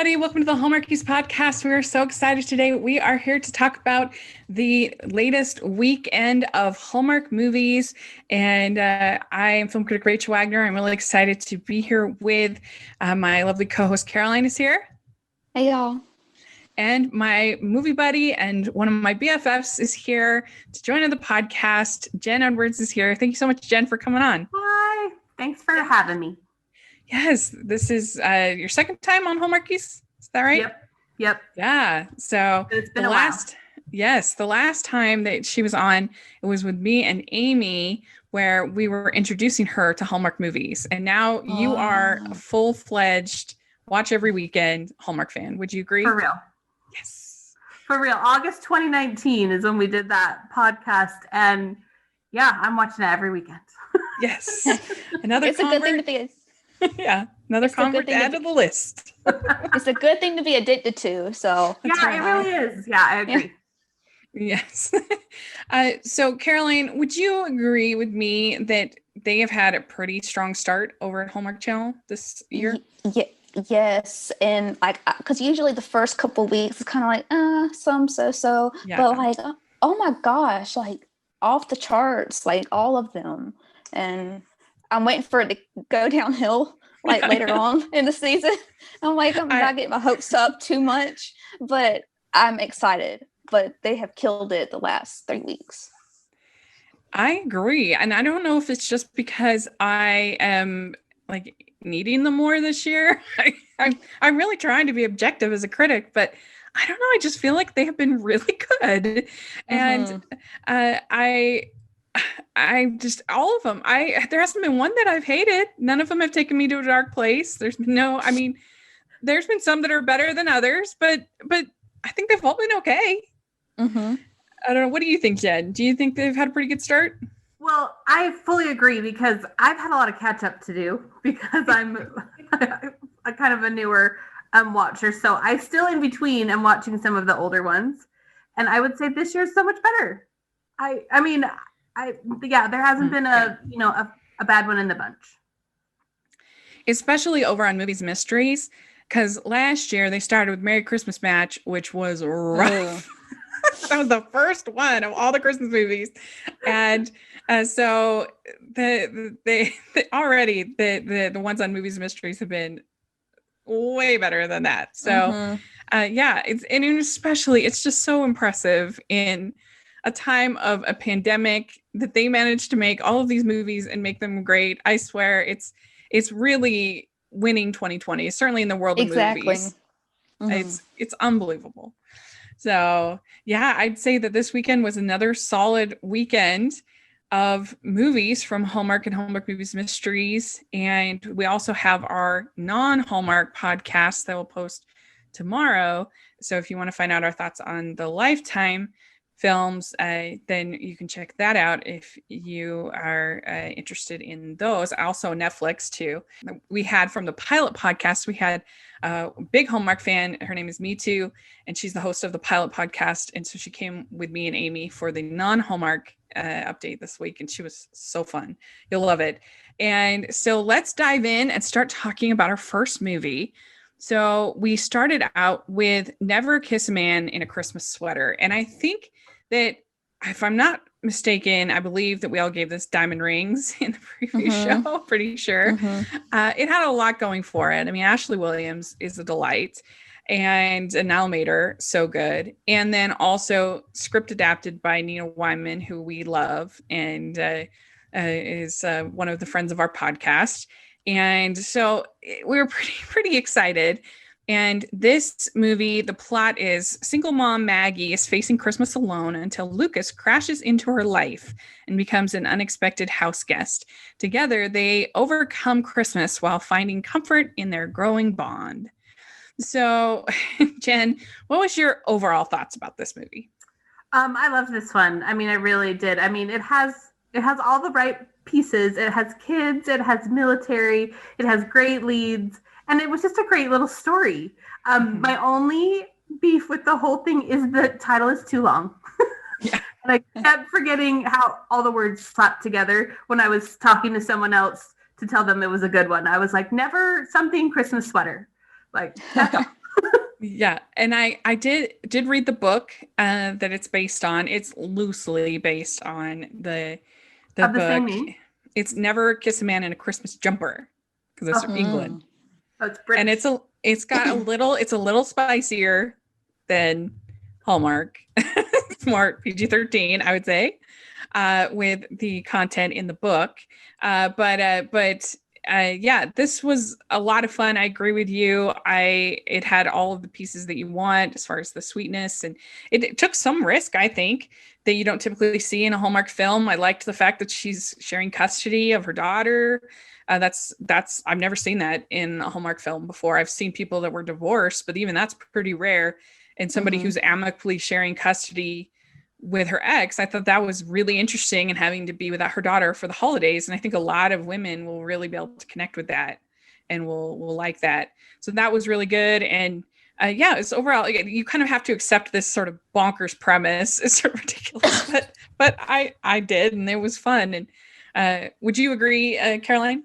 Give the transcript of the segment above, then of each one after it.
everybody. Welcome to the Hallmark podcast. We are so excited today. We are here to talk about the latest weekend of Hallmark movies. And I am film critic Rachel Wagner. I'm really excited to be here with my lovely co-host Caroline is here. Hey, y'all. And my movie buddy and one of my BFFs is here to join on the podcast. Jen Edwards is here. Thank you so much, Jen, for coming on. Hi. Thanks for having me. Yes, this is your second time on Hallmarkies. Is that right? Yep. Yeah. So it's been a while. Yes, the last time that she was on, it was with me and Amy, where we were introducing her to Hallmark movies. And now you are a full-fledged, watch every weekend Hallmark fan. Would you agree? For real. Yes. For real. August 2019 is when we did that podcast. And yeah, I'm watching it every weekend. Yes. Another It's a good thing to be. Yeah, another convert to add to the list. It's a good thing to be addicted to. So yeah, it really is. Yeah, I agree. Yeah. Yes. So, Caroline, would you agree with me that they have had a pretty strong start over at Hallmark Channel this year? Yes, and like, because usually the first couple weeks is kind of like, some so. Yeah. But like, oh my gosh, like off the charts, like all of them, and I'm waiting for it to go downhill like later on in the season. I'm like, I'm not getting my hopes up too much, but I'm excited. But they have killed it the last 3 weeks. I agree. And I don't know if it's just because I am like needing them more this year. I'm really trying to be objective as a critic, but I don't know. I just feel like they have been really good. And I just, all of them, there hasn't been one that I've hated. None of them have taken me to a dark place. There's been there's been some that are better than others, but I think they've all been okay. Mm-hmm. I don't know. What do you think, Jen? Do you think they've had a pretty good start? Well, I fully agree because I've had a lot of catch up to do because I'm a kind of a newer watcher. So I still in between am watching some of the older ones. And I would say this year's so much better. There hasn't been a bad one in the bunch. Especially over on Movies Mysteries, because last year they started with Merry Christmas Match, which was rough. That was the first one of all the Christmas movies. And so the ones on Movies Mysteries have been way better than that. So it's just so impressive in a time of a pandemic that they managed to make all of these movies and make them great. I swear it's really winning 2020, certainly in the world of movies. Mm-hmm. It's unbelievable. So yeah, I'd say that this weekend was another solid weekend of movies from Hallmark and Hallmark Movies Mysteries. And we also have our non-Hallmark podcast that will post tomorrow. So if you want to find out our thoughts on the Lifetime films, then you can check that out if you are interested in those. Also Netflix too. We had from the pilot podcast, we had a big Hallmark fan. Her name is Me Too, and she's the host of the pilot podcast. And so she came with me and Amy for the non-Hallmark update this week, and she was so fun. You'll love it. And so let's dive in and start talking about our first movie. So we started out with Never Kiss a Man in a Christmas Sweater. And I think that, if I'm not mistaken, I believe that we all gave this diamond rings in the previous show, pretty sure. It had a lot going for it. I mean, Ashley Williams is a delight, and Nell Mater, so good. And then also script adapted by Nina Wyman, who we love, and is one of the friends of our podcast. And so we were pretty excited. And this movie, the plot is single mom Maggie is facing Christmas alone until Lucas crashes into her life and becomes an unexpected house guest. Together, they overcome Christmas while finding comfort in their growing bond. So, Jen, what was your overall thoughts about this movie? I loved this one. I mean, I really did. I mean, it has all the right pieces. It has kids, it has military, it has great leads, and it was just a great little story. My only beef with the whole thing is the title is too long. Yeah. And I kept forgetting how all the words slapped together when I was talking to someone else to tell them it was a good one. I was like, never something Christmas sweater. Like, that's Yeah, and I did read the book that it's based on. It's loosely based on the Of the same book. name? It's Never Kiss a Man in a Christmas Jumper because it's Oh. from England, Oh, it's and British. it's got it's a little spicier than Hallmark. It's more PG-13, I would say, with the content in the book. Yeah, this was a lot of fun. I agree with you. It had all of the pieces that you want as far as the sweetness, and it took some risk, I think, that you don't typically see in a Hallmark film. I liked the fact that she's sharing custody of her daughter. That's I've never seen that in a Hallmark film before. I've seen people that were divorced, but even that's pretty rare. And somebody who's amicably sharing custody with her ex, I thought that was really interesting, and having to be without her daughter for the holidays. And I think a lot of women will really be able to connect with that and will like that. So that was really good. And yeah, it's overall, you kind of have to accept this sort of bonkers premise. It's sort of ridiculous, but I did, and it was fun. And would you agree, Caroline?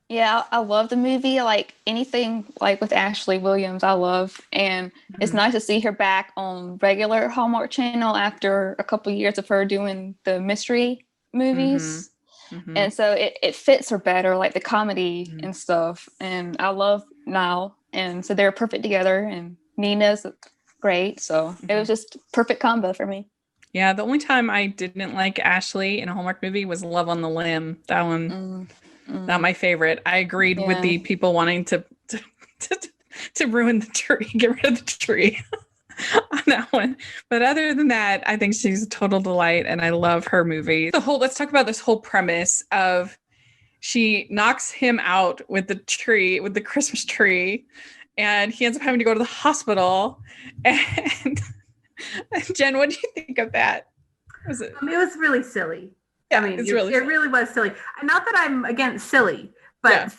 Yeah, I love the movie. Like anything like with Ashley Williams, I love. And it's nice to see her back on regular Hallmark Channel after a couple of years of her doing the mystery movies. And so it fits her better, like the comedy and stuff. And I love Niall. And so they're perfect together. And Nina's great. So it was just perfect combo for me. Yeah, the only time I didn't like Ashley in a Hallmark movie was Love on the Limb. That one, not my favorite. I agreed with the people wanting to ruin the tree, get rid of the tree on that one. But other than that, I think she's a total delight, and I love her movie. Let's talk about this whole premise of she knocks him out with the tree, with the Christmas tree, and he ends up having to go to the hospital. And Jen, what do you think of that? It was really silly. Yeah, I mean, it really was silly. Not that I'm against silly, but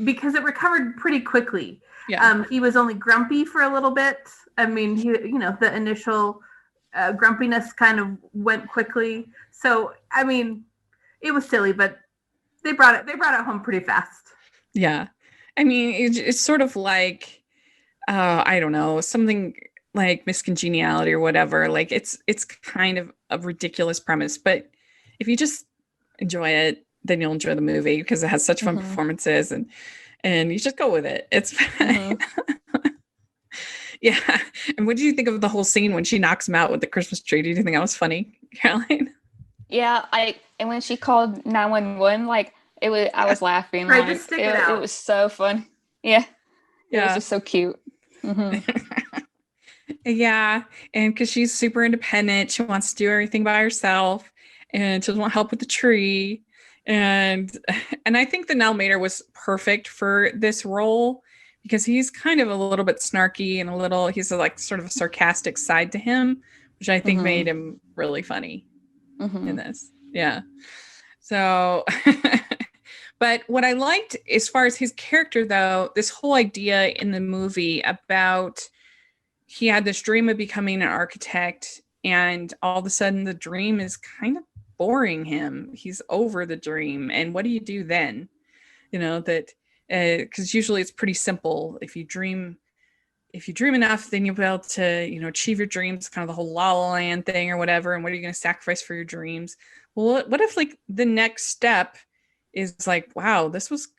because it recovered pretty quickly. Yeah. He was only grumpy for a little bit. I mean, the initial grumpiness kind of went quickly. So, I mean, it was silly, but they brought it home pretty fast. Yeah. I mean, it's sort of like, I don't know, something like miscongeniality or whatever. Like it's kind of a ridiculous premise, but if you just enjoy it, then you'll enjoy the movie because it has such fun performances, and you just go with it. It's yeah. And what do you think of the whole scene when she knocks him out with the Christmas tree? Do you think that was funny, Caroline? Yeah, and when she called 911, like I was laughing. Right, like, just stick it out. It was so fun. Yeah. It was just so cute. Yeah, and because she's super independent, she wants to do everything by herself, and she doesn't want help with the tree. And I think that Nell Mater was perfect for this role because he's kind of a little bit snarky and he's like sort of a sarcastic side to him, which I think made him really funny in this. Yeah. So, but what I liked as far as his character, though, this whole idea in the movie about he had this dream of becoming an architect, and all of a sudden the dream is kind of boring him. He's over the dream. And what do you do then? Because usually it's pretty simple. If you dream enough, then you'll be able to, achieve your dreams, kind of the whole La La Land thing or whatever. And what are you going to sacrifice for your dreams? Well, what if like the next step is like, wow, this was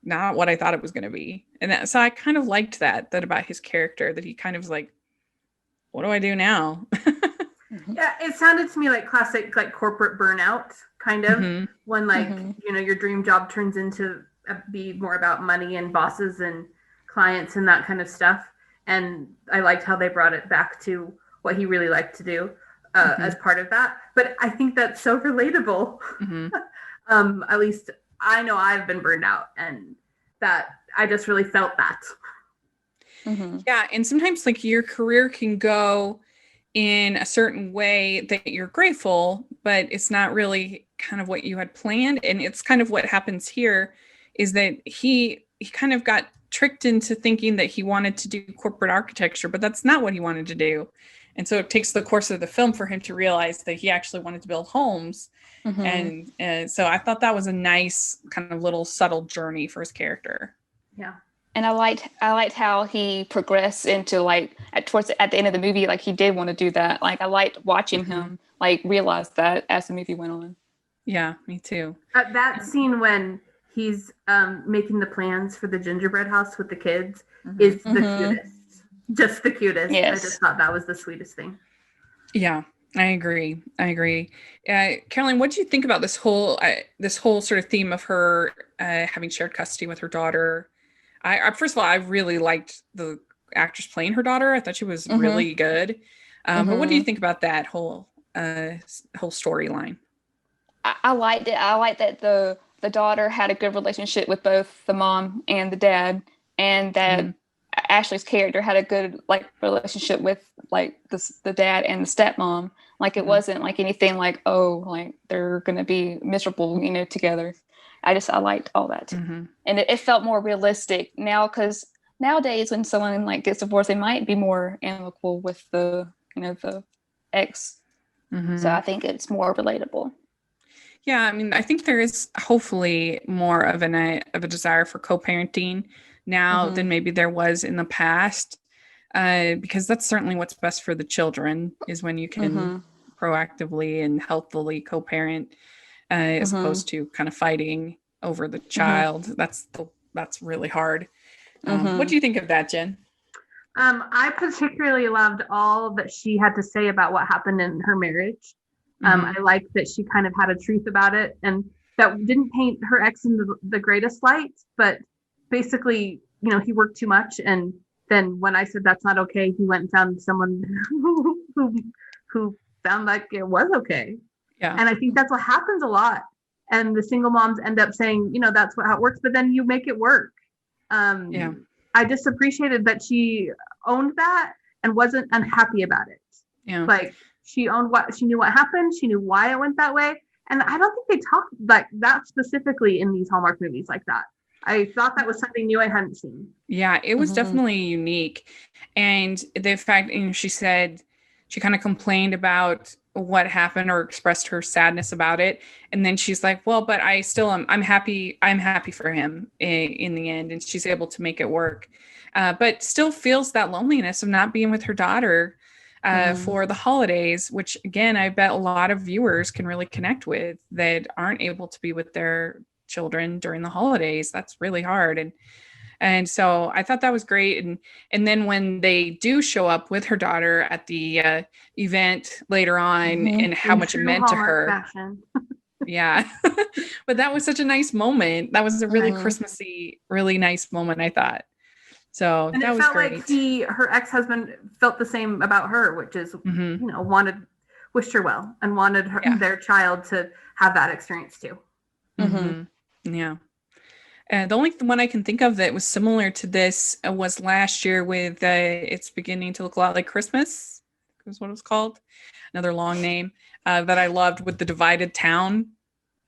not what I thought it was going to be. And so I kind of liked that about his character, that he kind of was like, what do I do now? Yeah, it sounded to me like classic, like corporate burnout, kind of, when like, your dream job turns into be more about money and bosses and clients and that kind of stuff. And I liked how they brought it back to what he really liked to do as part of that. But I think that's so relatable. At least I know I've been burned out, and that I just really felt that. Yeah, and sometimes like your career can go in a certain way that you're grateful, but it's not really kind of what you had planned. And it's kind of what happens here is that he kind of got tricked into thinking that he wanted to do corporate architecture, but that's not what he wanted to do. And so it takes the course of the film for him to realize that he actually wanted to build homes. And so I thought that was a nice kind of little subtle journey for his character. Yeah. And I liked how he progressed into like at the end of the movie, like he did want to do that. Like I liked watching him like realize that as the movie went on. Yeah, me too. That scene when he's making the plans for the gingerbread house with the kids is the cutest. Just the cutest. Yes. I just thought that was the sweetest thing. Yeah, I agree. Caroline, what do you think about this whole sort of theme of her having shared custody with her daughter? I first of all, I really liked the actress playing her daughter. I thought she was really good. But what do you think about that whole storyline? I liked it. I liked that the daughter had a good relationship with both the mom and the dad, and that Ashley's character had a good like relationship with like the dad and the stepmom. Like it wasn't like anything like, oh, like they're gonna be miserable, you know, together. I liked all that too. And it felt more realistic now, because nowadays when someone like gets divorced, they might be more amicable with the ex. So I think it's more relatable. Yeah, I mean, I think there is hopefully more of a desire for co-parenting now than maybe there was in the past, because that's certainly what's best for the children is when you can proactively and healthily co-parent, as opposed to kind of fighting over the child. That's really hard. What do you think of that, Jen? I particularly loved all that she had to say about what happened in her marriage. I liked that she kind of had a truth about it, and that didn't paint her ex in the greatest light, but basically, you know, he worked too much. And then when I said that's not okay, he went and found someone who found like it was okay. Yeah. And I think that's what happens a lot. And the single moms end up saying, you know, that's how it works, but then you make it work. I just appreciated that she owned that and wasn't unhappy about it. Yeah. Like she knew what happened. She knew why it went that way. And I don't think they talk like that specifically in these Hallmark movies like that. I thought that was something new I hadn't seen. Yeah, it was definitely unique. And the fact, she said, she kind of complained about what happened or expressed her sadness about it. And then she's like, well, but I still I'm happy for him in the end. And she's able to make it work. But still feels that loneliness of not being with her daughter for the holidays, which again, I bet a lot of viewers can really connect with that aren't able to be with their children during the holidays. That's really hard. And so I thought that was great. And then when they do show up with her daughter at the event later on and how much it meant to her. Yeah. But that was such a nice moment. That was a really Christmassy, really nice moment, I thought. So and that it was felt great. Like her ex-husband felt the same about her, which is, you know, wished her well and wanted their child to have that experience too. Yeah. The only one I can think of that was similar to this was last year with It's Beginning to Look a Lot Like Christmas, was what it was called. Another long name that I loved, with the divided town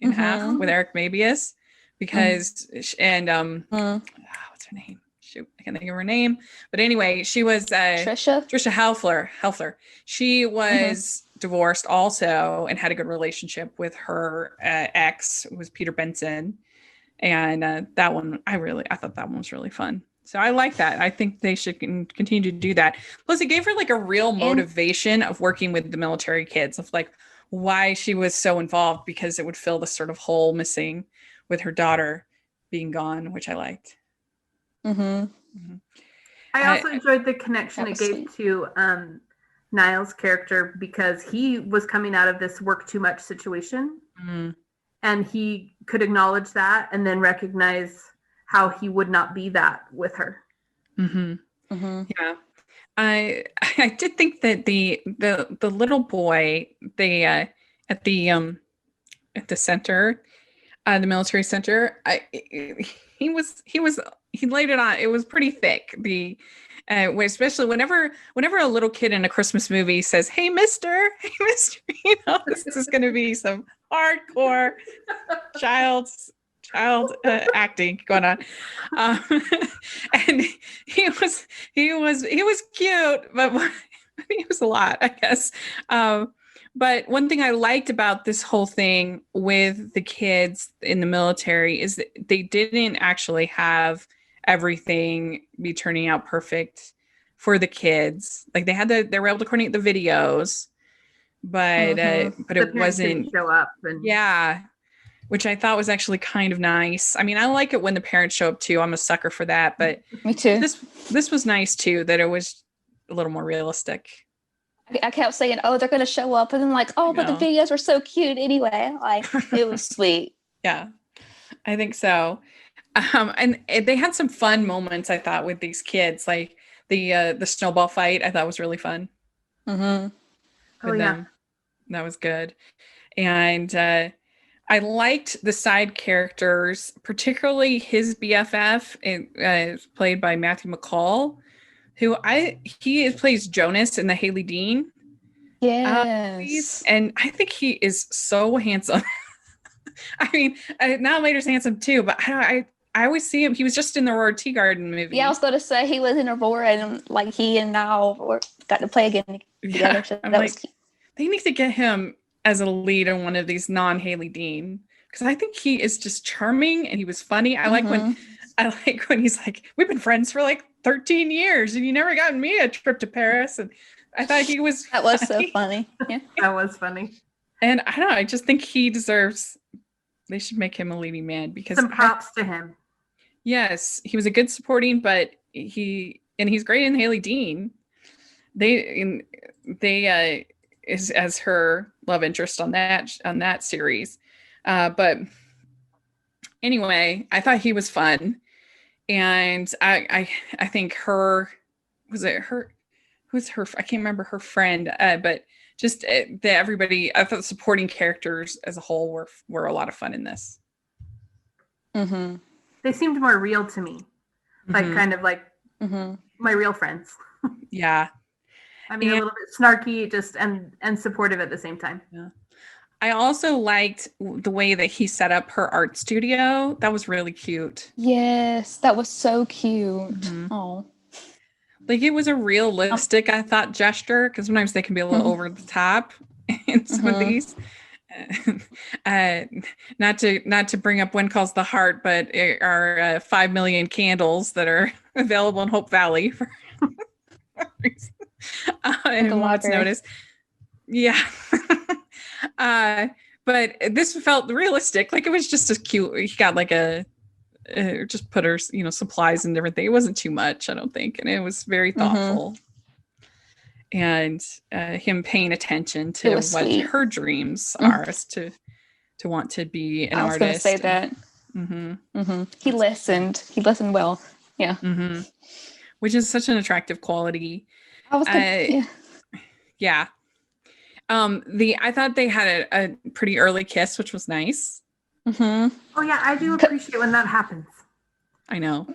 in half with Eric Mabius, because what's her name? Shoot, I can't think of her name. But anyway, she was Trisha Helfer. She was divorced also and had a good relationship with her ex, who was Peter Benson. And that one, I thought that one was really fun. So I like that. I think they should continue to do that. Plus, it gave her like a real motivation of working with the military kids, of like why she was so involved, because it would fill this sort of hole missing with her daughter being gone, which I liked. I also enjoyed the connection it gave to Niall's character, because he was coming out of this work too much situation. And he could acknowledge that and then recognize how he would not be that with her. Yeah. I did think that the little boy, at the center, the military center, he laid it on. It was pretty thick. Especially whenever a little kid in a Christmas movie says, "Hey, Mister," you know, this is going to be some hardcore child acting going on. And he was cute, but he was a lot, I guess. But one thing I liked about this whole thing with the kids in the military is that they didn't actually have everything be turning out perfect for the kids. Like they were able to coordinate the videos, but The it parents wasn't. didn't show up, and Yeah, which I thought was actually kind of nice. I mean, I like it when the parents show up too. I'm a sucker for that, but Me too. this was nice too, that it was a little more realistic. I kept saying, "Oh, they're going to show up," and then like, "Oh, but the videos were so cute anyway." Like, it was sweet. Yeah, I think so. And they had some fun moments, I thought, with these kids, like the snowball fight. I thought was really fun. Mm-hmm. With them. That was good. And I liked the side characters, particularly his BFF, played by Matthew McCall, he plays Jonas in the Haley Dean. Yes. And I think he is so handsome. I mean, now later's handsome too, but I always see him. He was just in the Aurora Tea Garden movie. Yeah, I was going to say he was in Aurora, and like he and Niall got to play again together. So that was cute. They need to get him as a lead in one of these non-Haley Dean, because I think he is just charming and he was funny. I like when he's like, we've been friends for like 13 years and you never gotten me a trip to Paris. And I thought he was that was so funny. Yeah, that was funny. And I don't know, I just think he deserves. They should make him a leading man, because some props to him. Yes, he was a good supporting, but he's great in Haley Dean. They is as her love interest on that series. But anyway, I thought he was fun. And I think I can't remember her friend, but just everybody, I thought the supporting characters as a whole were a lot of fun in this. Mm-hmm. They seemed more real to me, like kind of like my real friends. Yeah. I mean, a little bit snarky, just and supportive at the same time. Yeah. I also liked the way that he set up her art studio. That was really cute. Yes, that was so cute. Oh, like it was a realistic, I thought, gesture, because sometimes they can be a little over the top in some of these. Not to bring up When Calls the Heart, but our 5 million candles that are available in Hope Valley for and what's notice. Yeah. But this felt realistic. Like it was just as cute. He got like just put her, supplies and different things. It wasn't too much, I don't think. And it was very thoughtful. And him paying attention to what sweet. Her dreams are, as to want to be an artist. I was going to say that. He listened. He listened well. Yeah. Which is such an attractive quality. I was yeah. I thought they had a pretty early kiss, which was nice. Oh yeah, I do appreciate when that happens. I know.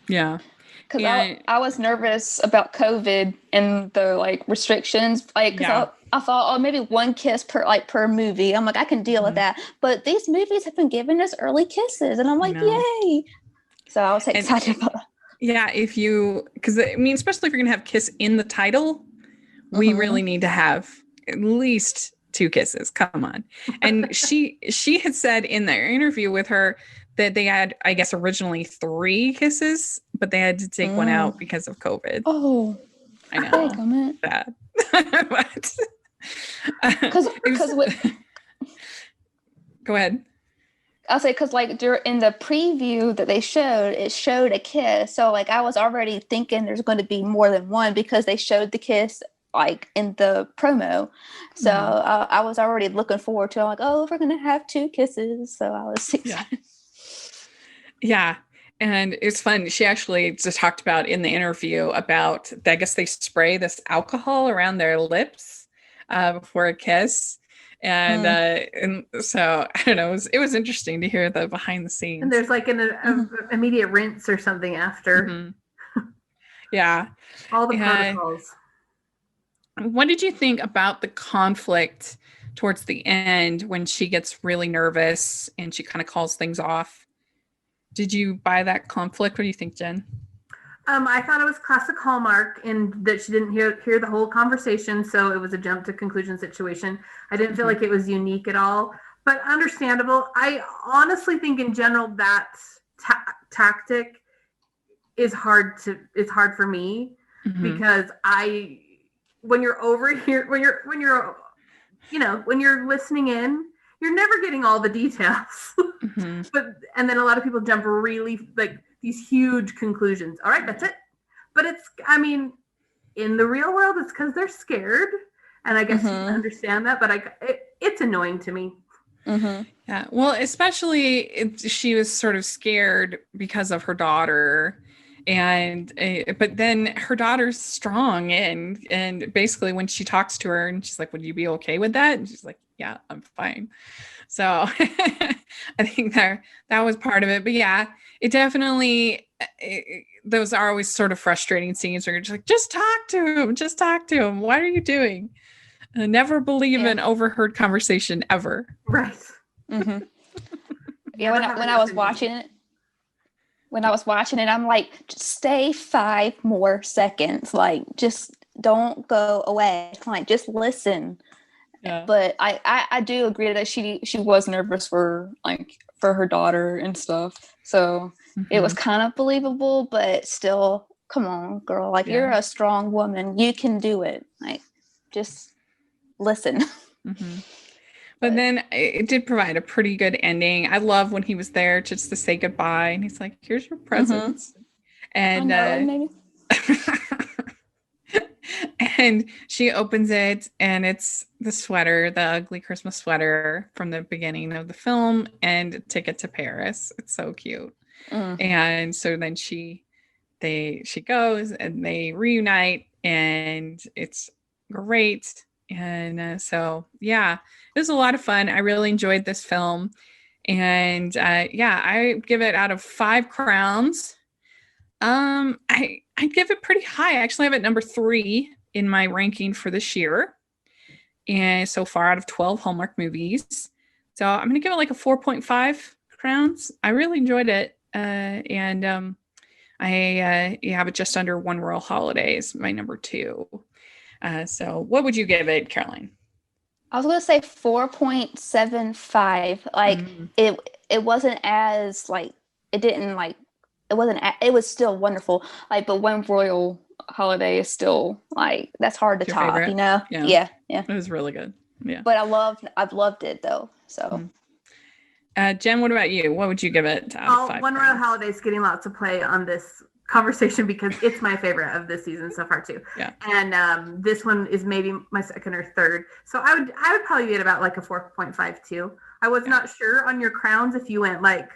Yeah. Because I was nervous about COVID and the restrictions. I thought, maybe one kiss per movie. I'm like, I can deal with that. But these movies have been giving us early kisses, and I'm like, yay! So I was excited about that. Yeah, because I mean, especially if you're gonna have kiss in the title, we really need to have at least 2 kisses. Come on. And she had said in their interview with her that they had, I guess, originally 3 kisses, but they had to take one out because of COVID. Oh, I know. Bad. But go ahead. I'll say because in the preview that they showed, it showed a kiss. So I was already thinking there's going to be more than one because they showed the kiss in the promo. So I was already looking forward to it. I'm like, oh, we're going to have 2 kisses. So I was excited. Yeah. And it's fun. She actually just talked about in the interview about, I guess they spray this alcohol around their lips before a kiss. And so I don't know, it was interesting to hear the behind the scenes. And there's an immediate rinse or something after. Yeah. All the protocols. What did you think about the conflict towards the end when she gets really nervous and she kind of calls things off? Did you buy that conflict? What do you think, Jen? I thought it was classic Hallmark in that she didn't hear the whole conversation, so it was a jump to conclusion situation. I didn't feel like it was unique at all, but understandable. I honestly think in general that tactic is hard for me because when you're over here, when you're listening in, you're never getting all the details. And then a lot of people jump really like these huge conclusions. All right, that's it. But in the real world, it's because they're scared. And I guess you can understand that, but it's annoying to me. Yeah. Well, especially she was sort of scared because of her daughter. But then her daughter's strong and basically when she talks to her and she's like, would you be okay with that? And she's like, yeah, I'm fine. So I think that was part of it. But yeah, it definitely, those are always sort of frustrating scenes where you're just like, just talk to him. What are you doing? Never believe an overheard conversation ever. Right. Yeah. When I was watching it, I'm like, just stay 5 more seconds. Like, just don't go away. Like, just listen. Yeah. But I do agree that she was nervous for her daughter and stuff. So it was kind of believable, but still, come on, girl. Like, you're a strong woman. You can do it. Like, just listen. But then it did provide a pretty good ending. I love when he was there just to say goodbye. And he's like, here's your presents. And and she opens it and it's the sweater, the ugly Christmas sweater from the beginning of the film and a ticket to Paris. It's so cute. And so then she goes and they reunite and it's great. And so, yeah, it was a lot of fun. I really enjoyed this film. And I give it out of 5 crowns. I give it pretty high. I actually have it number 3 in my ranking for this year. And so far out of 12 Hallmark movies. So I'm going to give it like a 4.5 crowns. I really enjoyed it. I have it just under One Royal Holiday is my number 2. So what would you give it, Caroline? I was going to say 4.75. Like it wasn't as like, it didn't like, it was still wonderful. Like, but One Royal Holiday is still like, that's hard to top, favorite? You know? Yeah. It was really good. Yeah. But I've loved it though. So. Jen, what about you? What would you give it out of 5? One Royal Holiday is getting lots of play on this conversation because it's my favorite of this season so far too. Yeah. And this one is maybe my second or third. So I would probably get about like a 4.5 too. I was not sure on your crowns if you went like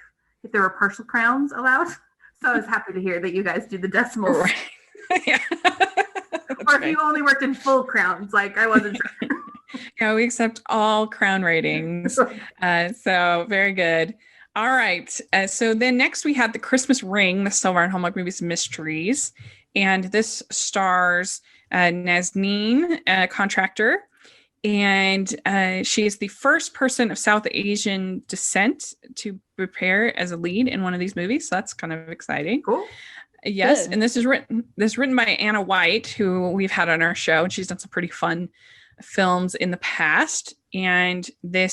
if there were partial crowns allowed. So I was happy to hear that you guys do the decimals. Right. Yeah. Or if you only worked in full crowns, like I wasn't sure. Yeah, we accept all crown ratings. So very good. All right. So then next we had The Christmas Ring, the Silver and Hallmark Movies Mysteries. And this stars Nazneen, a contractor. And she is the first person of South Asian descent to appear as a lead in one of these movies. So that's kind of exciting. Cool. Yes. Good. And this is written by Anna White, who we've had on our show. And she's done some pretty fun films in the past. And the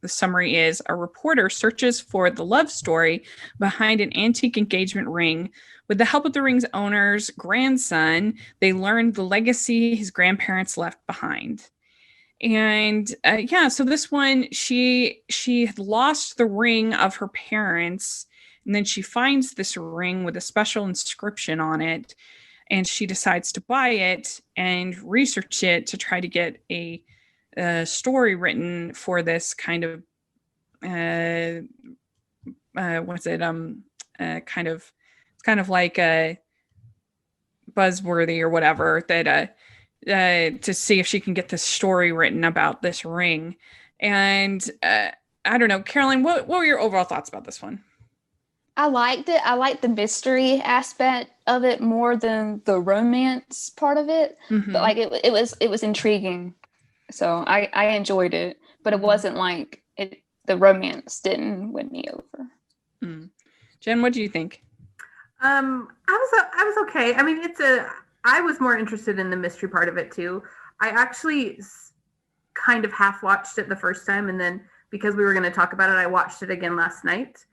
summary is a reporter searches for the love story behind an antique engagement ring. With the help of the ring's owner's grandson, they learn the legacy his grandparents left behind. And so this one, she had lost the ring of her parents, and then she finds this ring with a special inscription on it, and she decides to buy it and research it to try to get a story written for this kind of kind of like a buzzworthy or whatever that to see if she can get this story written about this ring. And I don't know, Caroline, what were your overall thoughts about this one? I liked it. I liked the mystery aspect of it more than the romance part of it. But like it was intriguing. So I enjoyed it, but it wasn't like it. The romance didn't win me over. Jen, what do you think? I was okay. I mean, I was more interested in the mystery part of it too. I actually kind of half watched it the first time, and then because we were going to talk about it, I watched it again last night,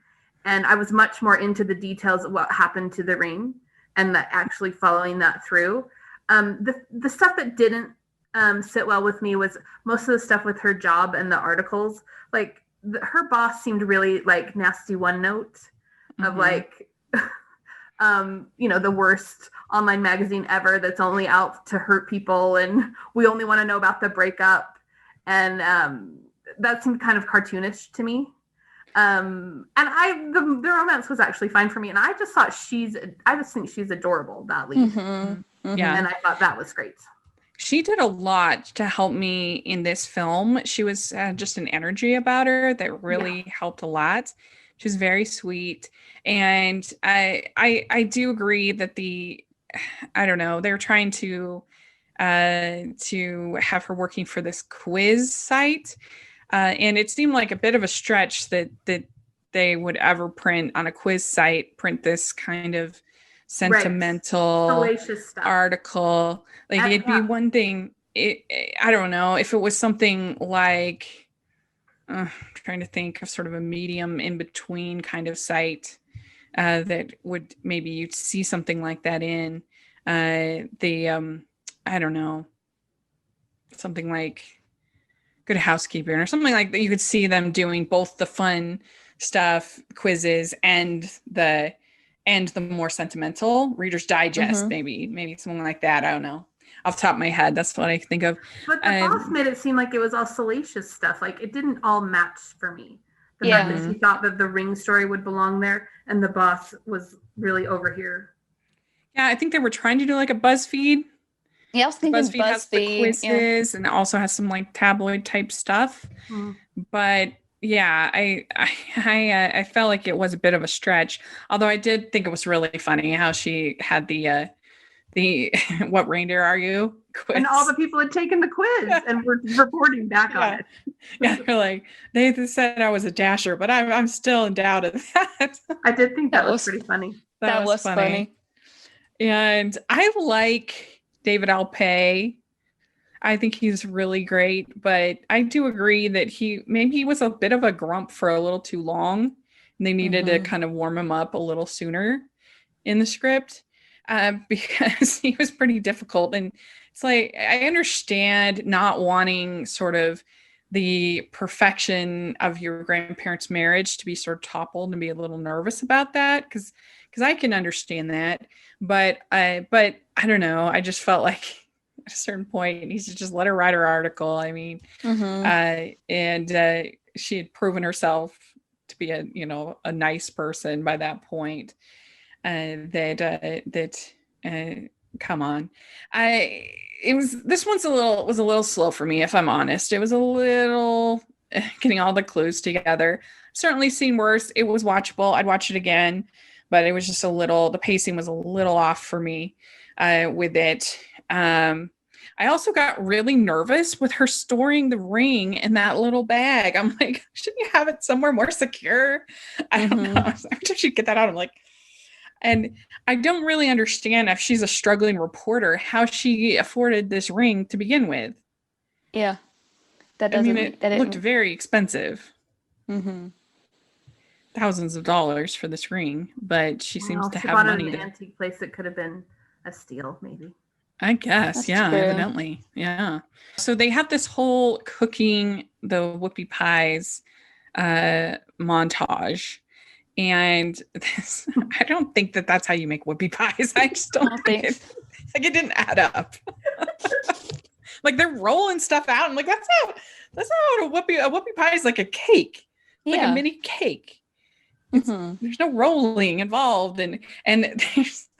and I was much more into the details of what happened to the ring and that actually following that through. The stuff that didn't sit well with me was most of the stuff with her job and the articles. Like her boss seemed really like nasty one note of like, the worst online magazine ever that's only out to hurt people, and we only want to know about the breakup. And that seemed kind of cartoonish to me. And the romance was actually fine for me, and I just think she's adorable, that lead. Yeah, and I thought that was great. She did a lot to help me in this film. She was just an energy about her that really helped a lot. She was very sweet, and I do agree that I don't know, they were trying to have her working for this quiz site. And it seemed like a bit of a stretch that they would ever print this kind of sentimental article. Like it'd be one thing. I don't know if it was something like, I'm trying to think of sort of a medium in between kind of site that would maybe you'd see something like that in I don't know, something like Good Housekeeping or something like that. You could see them doing both the fun stuff, quizzes, and the more sentimental Reader's Digest, maybe something like that. I don't know. Off the top of my head, that's what I think of. But the boss made it seem like it was all salacious stuff. Like it didn't all match for me. The fact that she thought that the ring story would belong there, and the boss was really over here. Yeah, I think they were trying to do like a BuzzFeed. Yeah, I was thinking BuzzFeed has the quizzes and also has some like tabloid type stuff. But yeah, I felt like it was a bit of a stretch. Although I did think it was really funny how she had the what reindeer are you quiz. And all the people had taken the quiz and were reporting back on it. Yeah, they're like, they said I was a dasher, but I'm still in doubt of that. I did think that was pretty funny. That was funny. And I like David Alpay. I think he's really great, but I do agree that he was a bit of a grump for a little too long, and they needed to kind of warm him up a little sooner in the script because he was pretty difficult. And it's like, I understand not wanting sort of the perfection of your grandparents' marriage to be sort of toppled and be a little nervous about that, because I can understand that. But I don't know. I just felt like at a certain point, he needs to just let her write her article. I mean, and she had proven herself to be a nice person by that point. Come on. This one's was a little slow for me, if I'm honest. It was a little getting all the clues together. Certainly seen worse. It was watchable. I'd watch it again, but it was just the pacing was a little off for me with it. I also got really nervous with her storing the ring in that little bag. I'm like, shouldn't you have it somewhere more secure? I don't know. Every time she'd get that out, I'm like, and I don't really understand, if she's a struggling reporter, how she afforded this ring to begin with. Yeah. It looked very expensive. Thousands of dollars for this ring, but she seems to have money. She bought it at an antique place. It could have been a steal, maybe. I guess. That's true. Evidently. Yeah. So they have this whole cooking the whoopie pies montage. And this, I don't think that's how you make whoopie pies. I just don't think it didn't add up. Like they're rolling stuff out. I'm like, that's not what a whoopie pie is, like a cake. Like a mini cake. There's no rolling involved, and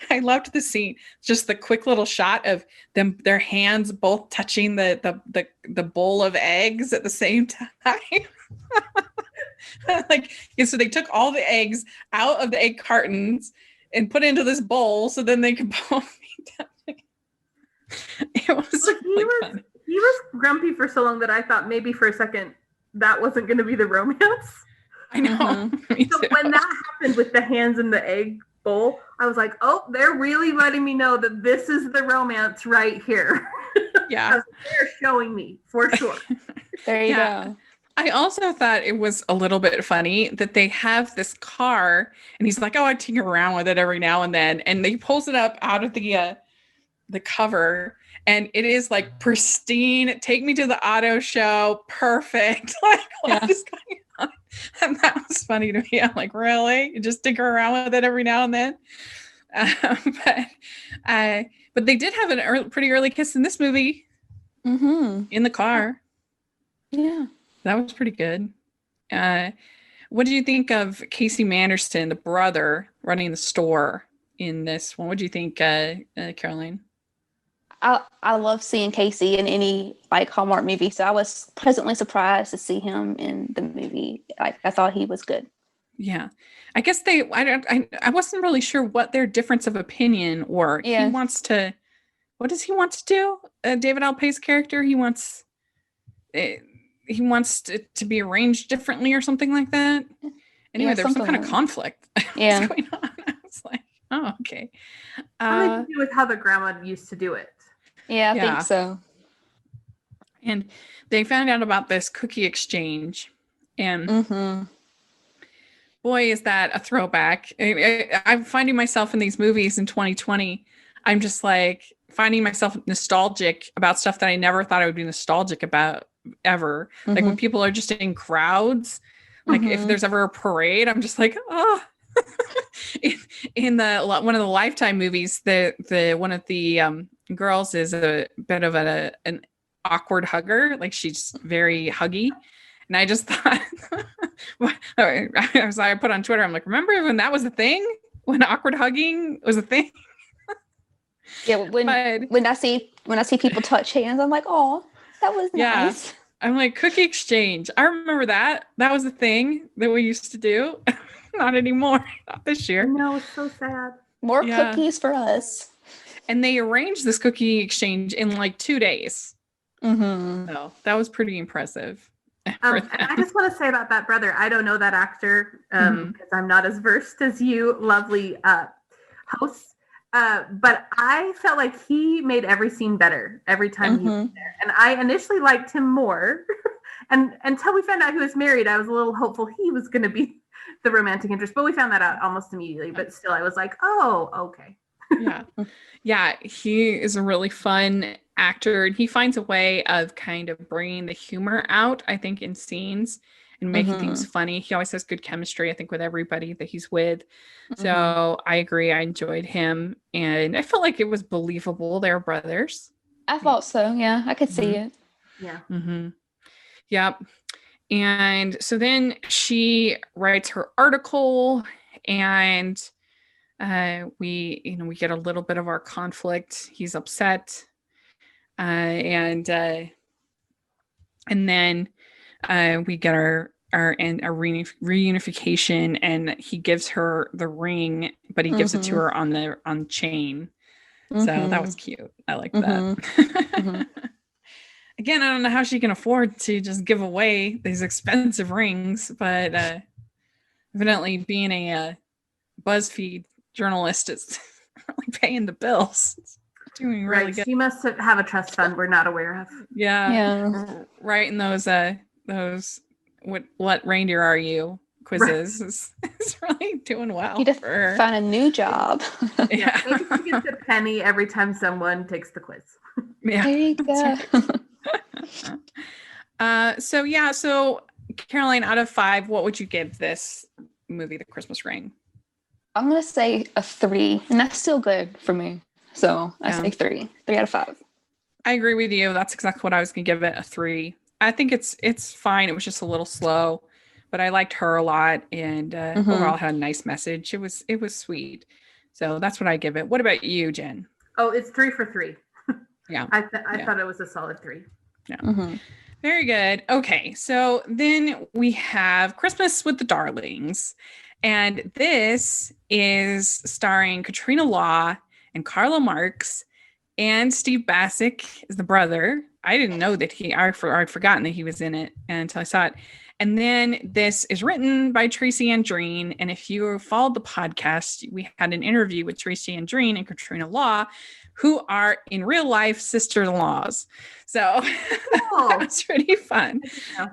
I loved the scene. Just the quick little shot of their hands both touching the bowl of eggs at the same time. So they took all the eggs out of the egg cartons and put into this bowl, so then they could both be touching. It was really fun. He was grumpy for so long that I thought maybe for a second that wasn't going to be the romance. I know. So when that happened with the hands in the egg bowl, I was like, oh, they're really letting me know that this is the romance right here. Yeah. They're showing me for sure. There you go. I I also thought it was a little bit funny that they have this car and he's like, oh, I tinker around with it every now and then. And they pulls it up out of the cover and it is like pristine. Take me to the auto show. Perfect. Like what is going on? And that was funny to me. I'm like, really? You just tinker around with it every now and then? But they did have a pretty early kiss in this movie in the car. Yeah. That was pretty good. What do you think of Casey Manderson, the brother running the store in this one? What do you think, Caroline? I love seeing Casey in any like Hallmark movie, so I was pleasantly surprised to see him in the movie. I thought he was good. Yeah, I guess I wasn't really sure what their difference of opinion were. Yeah. He wants to. What does he want to do? David Alpay's character. He wants to be arranged differently or something like that. Anyway, there was some kind of conflict. Yeah. Going on. I was like, oh, okay. Something to do with how the grandma used to do it. Yeah, I think so. And they found out about this cookie exchange. And boy, is that a throwback. I'm finding myself in these movies in 2020. I'm just like finding myself nostalgic about stuff that I never thought I would be nostalgic about ever. Like when people are just in crowds, like if there's ever a parade, I'm just like, oh. in one of the Lifetime movies, the one of the girls is a bit of an awkward hugger. Like she's very huggy. And I just thought, I put on Twitter, I'm like, remember when that was a thing? When awkward hugging was a thing? Yeah, when I see people touch hands, I'm like, oh, that was nice. I'm like, cookie exchange. I remember that. That was a thing that we used to do. Not anymore. Not this year. No, it's so sad. More cookies for us. And they arranged this cookie exchange in like 2 days. So that was pretty impressive. And I just want to say about that brother, I don't know that actor because I'm not as versed as you lovely hosts. But I felt like he made every scene better every time he was there. And I initially liked him more. And until we found out he was married, I was a little hopeful he was going to be the romantic interest. But we found that out almost immediately. But still, I was like, oh, okay. Yeah, he is a really fun actor. And he finds a way of kind of bringing the humor out, I think, in scenes and making things funny. He always has good chemistry, I think, with everybody that he's with. So I agree. I enjoyed him. And I felt like it was believable. They're brothers. I thought so. Yeah, I could see it. Yeah. Yep. And so then she writes her article and we get a little bit of our conflict. He's upset. And then we get our reunification, and he gives her the ring, but he gives it to her on chain. So that was cute. I like that. Again, I don't know how she can afford to just give away these expensive rings, but evidently being a BuzzFeed journalist is really paying the bills. It's doing really good. She must have a trust fund we're not aware of. Yeah. Right in those what reindeer are you quizzes is really doing well. You just find a new job. Yeah. She gets a penny every time someone takes the quiz. Yeah. There you go. So Caroline, out of 5, what would you give this movie, The Christmas Ring? I'm gonna say a 3, and that's still good for me. So I say 3 out of 5. I agree with you. That's exactly what I was gonna give it, a 3. I think it's fine. It was just a little slow, but I liked her a lot, and overall had a nice message. It was sweet. So that's what I give it. What about you, Jen? Oh, it's 3 for 3. Yeah. I thought it was a solid 3. Yeah. Very good. Okay. So then we have Christmas with the Darlings. And this is starring Katrina Law and Carla Marks And Steve Bassick is the brother. I didn't know that I'd forgotten that he was in it until I saw it. And then this is written by Tracy Andreen. And if you followed the podcast, we had an interview with Tracy Andreen and Katrina Law, who are in real life sister-in-laws. So that was pretty fun.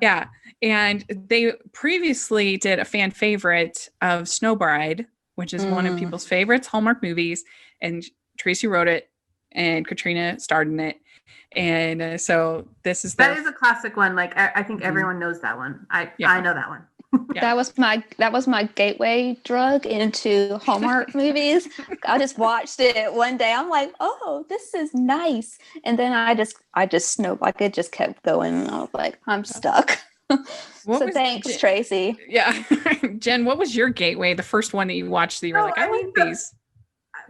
Yeah. And they previously did a fan favorite of Snow Bride, which is one of people's favorites, Hallmark movies. And Tracy wrote it and Katrina starred in it. And so this is that is a classic one. Like I think everyone knows that one. I know that one. Yeah. That was my gateway drug into Hallmark movies. I just watched it one day. I'm like, oh, this is nice. And then I just snowed, like it just kept going. I was like, I'm stuck. So thanks, Tracy. Yeah. Jen, what was your gateway? The first one that you watched that you were like, I like these.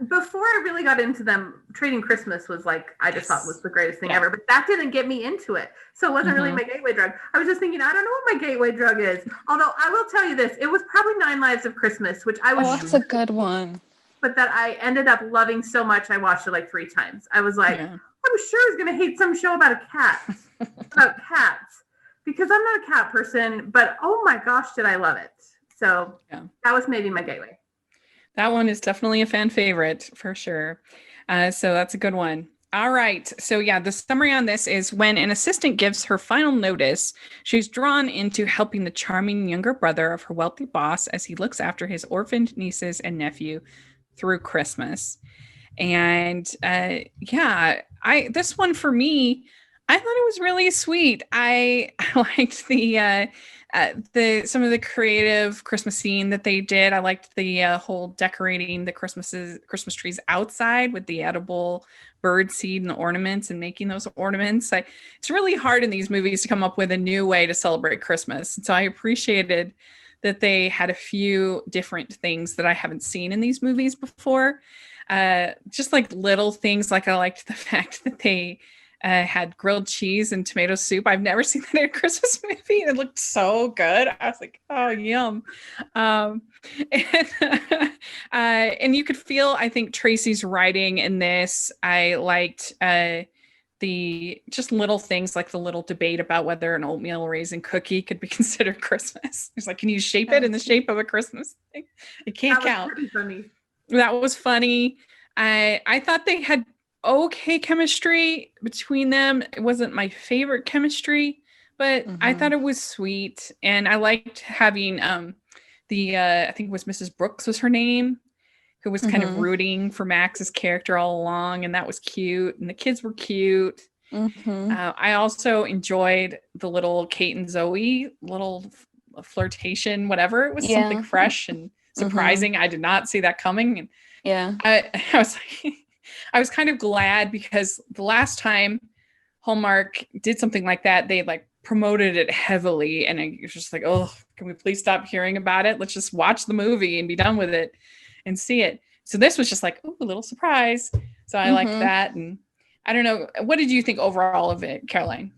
Before I really got into them, Trading Christmas was like, I just thought was the greatest thing ever. But that didn't get me into it. So it wasn't really my gateway drug. I was just thinking, I don't know what my gateway drug is. Although I will tell you this, it was probably 9 Lives of Christmas, which I was that's a good one. But that I ended up loving so much, I watched it like 3 times. I was like, I was sure I was going to hate some show about a cat, about cats, because I'm not a cat person, but oh my gosh, did I love it. So that was maybe my gateway. That one is definitely a fan favorite for sure. So that's a good one. All right. So the summary on this is when an assistant gives her final notice, she's drawn into helping the charming younger brother of her wealthy boss as he looks after his orphaned nieces and nephew through Christmas. And this one for me, I thought it was really sweet. I liked some of the creative Christmas scene that they did. I liked the whole decorating the Christmas trees outside with the edible bird seed and the ornaments and making those ornaments. It's really hard in these movies to come up with a new way to celebrate Christmas. And so I appreciated that they had a few different things that I haven't seen in these movies before. Just like little things, like I liked the fact that they had grilled cheese and tomato soup. I've never seen that in a Christmas movie. It looked so good. I was like, oh, yum. And you could feel, I think, Tracy's writing in this. I liked the just little things, like the little debate about whether an oatmeal raisin cookie could be considered Christmas. It's like, can you shape it in the shape of a Christmas thing? It can't count. Funny. That was funny. I thought they had okay chemistry between them. It wasn't my favorite chemistry, but I thought it was sweet. And I liked having I think it was Mrs. Brooks was her name, who was kind of rooting for Max's character all along. And that was cute. And the kids were cute. I also enjoyed the little Kate and Zoe little flirtation, whatever. It was something fresh and surprising. I did not see that coming. And I was kind of glad because the last time Hallmark did something like that, they like promoted it heavily. And it was just like, oh, can we please stop hearing about it? Let's just watch the movie and be done with it and see it. So this was just like, oh, a little surprise. So I liked that. And I don't know. What did you think overall of it, Caroline?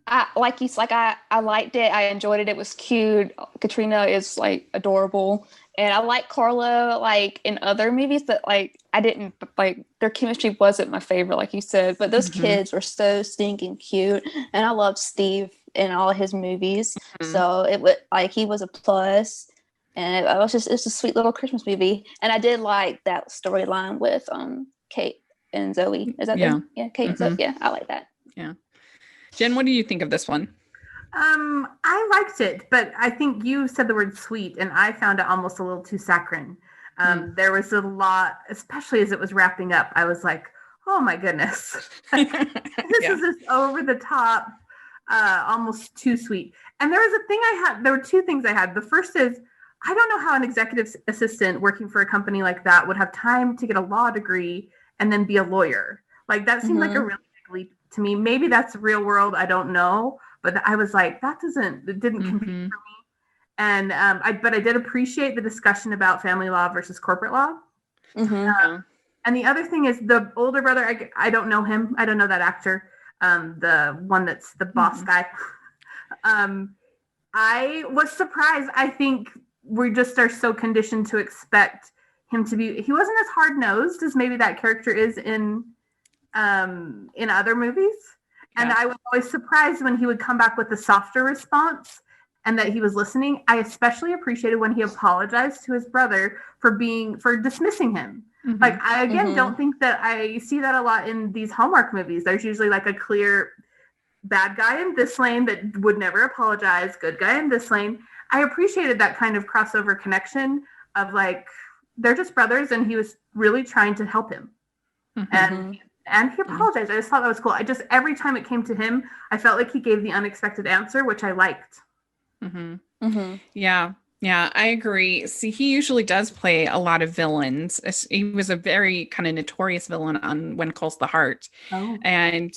I liked it. I enjoyed it. It was cute. Katrina is like adorable. And I like Carlo, like in other movies, but like I didn't like their chemistry wasn't my favorite, like you said. But those kids were so stinking cute, and I love Steve in all his movies. So it was like he was a plus, and it's a sweet little Christmas movie. And I did like that storyline with Kate and Zoe. Is that Kate and Zoe? Yeah, I like that. Yeah. Jen, what do you think of this one? I liked it, but I think you said the word sweet, and I found it almost a little too saccharine. There was a lot, especially as it was wrapping up. I was like, oh my goodness. This is just over the top, almost too sweet. And there were 2 things I had. The first is, I don't know how an executive assistant working for a company like that would have time to get a law degree and then be a lawyer. Like that seemed like a really big leap to me. Maybe that's real world. I don't know. But I was like, it didn't compete for me. And but I did appreciate the discussion about family law versus corporate law. And the other thing is the older brother, I don't know him. I don't know that actor. The one that's the boss guy. I was surprised. I think we just are so conditioned to expect him to be, he wasn't as hard-nosed as maybe that character is in in other movies. And I was always surprised when he would come back with a softer response and that he was listening. I especially appreciated when he apologized to his brother for dismissing him. Mm-hmm. Like, I again don't think that I see that a lot in these Hallmark movies. There's usually like a clear bad guy in this lane that would never apologize, good guy in this lane. I appreciated that kind of crossover connection of like, they're just brothers and he was really trying to help him. Mm-hmm. And he apologized. I just thought that was cool. Every time it came to him, I felt like he gave the unexpected answer, which I liked. Mm-hmm. Mm-hmm. Yeah, I agree. See, he usually does play a lot of villains. He was a very kind of notorious villain on When Calls the Heart. Oh. And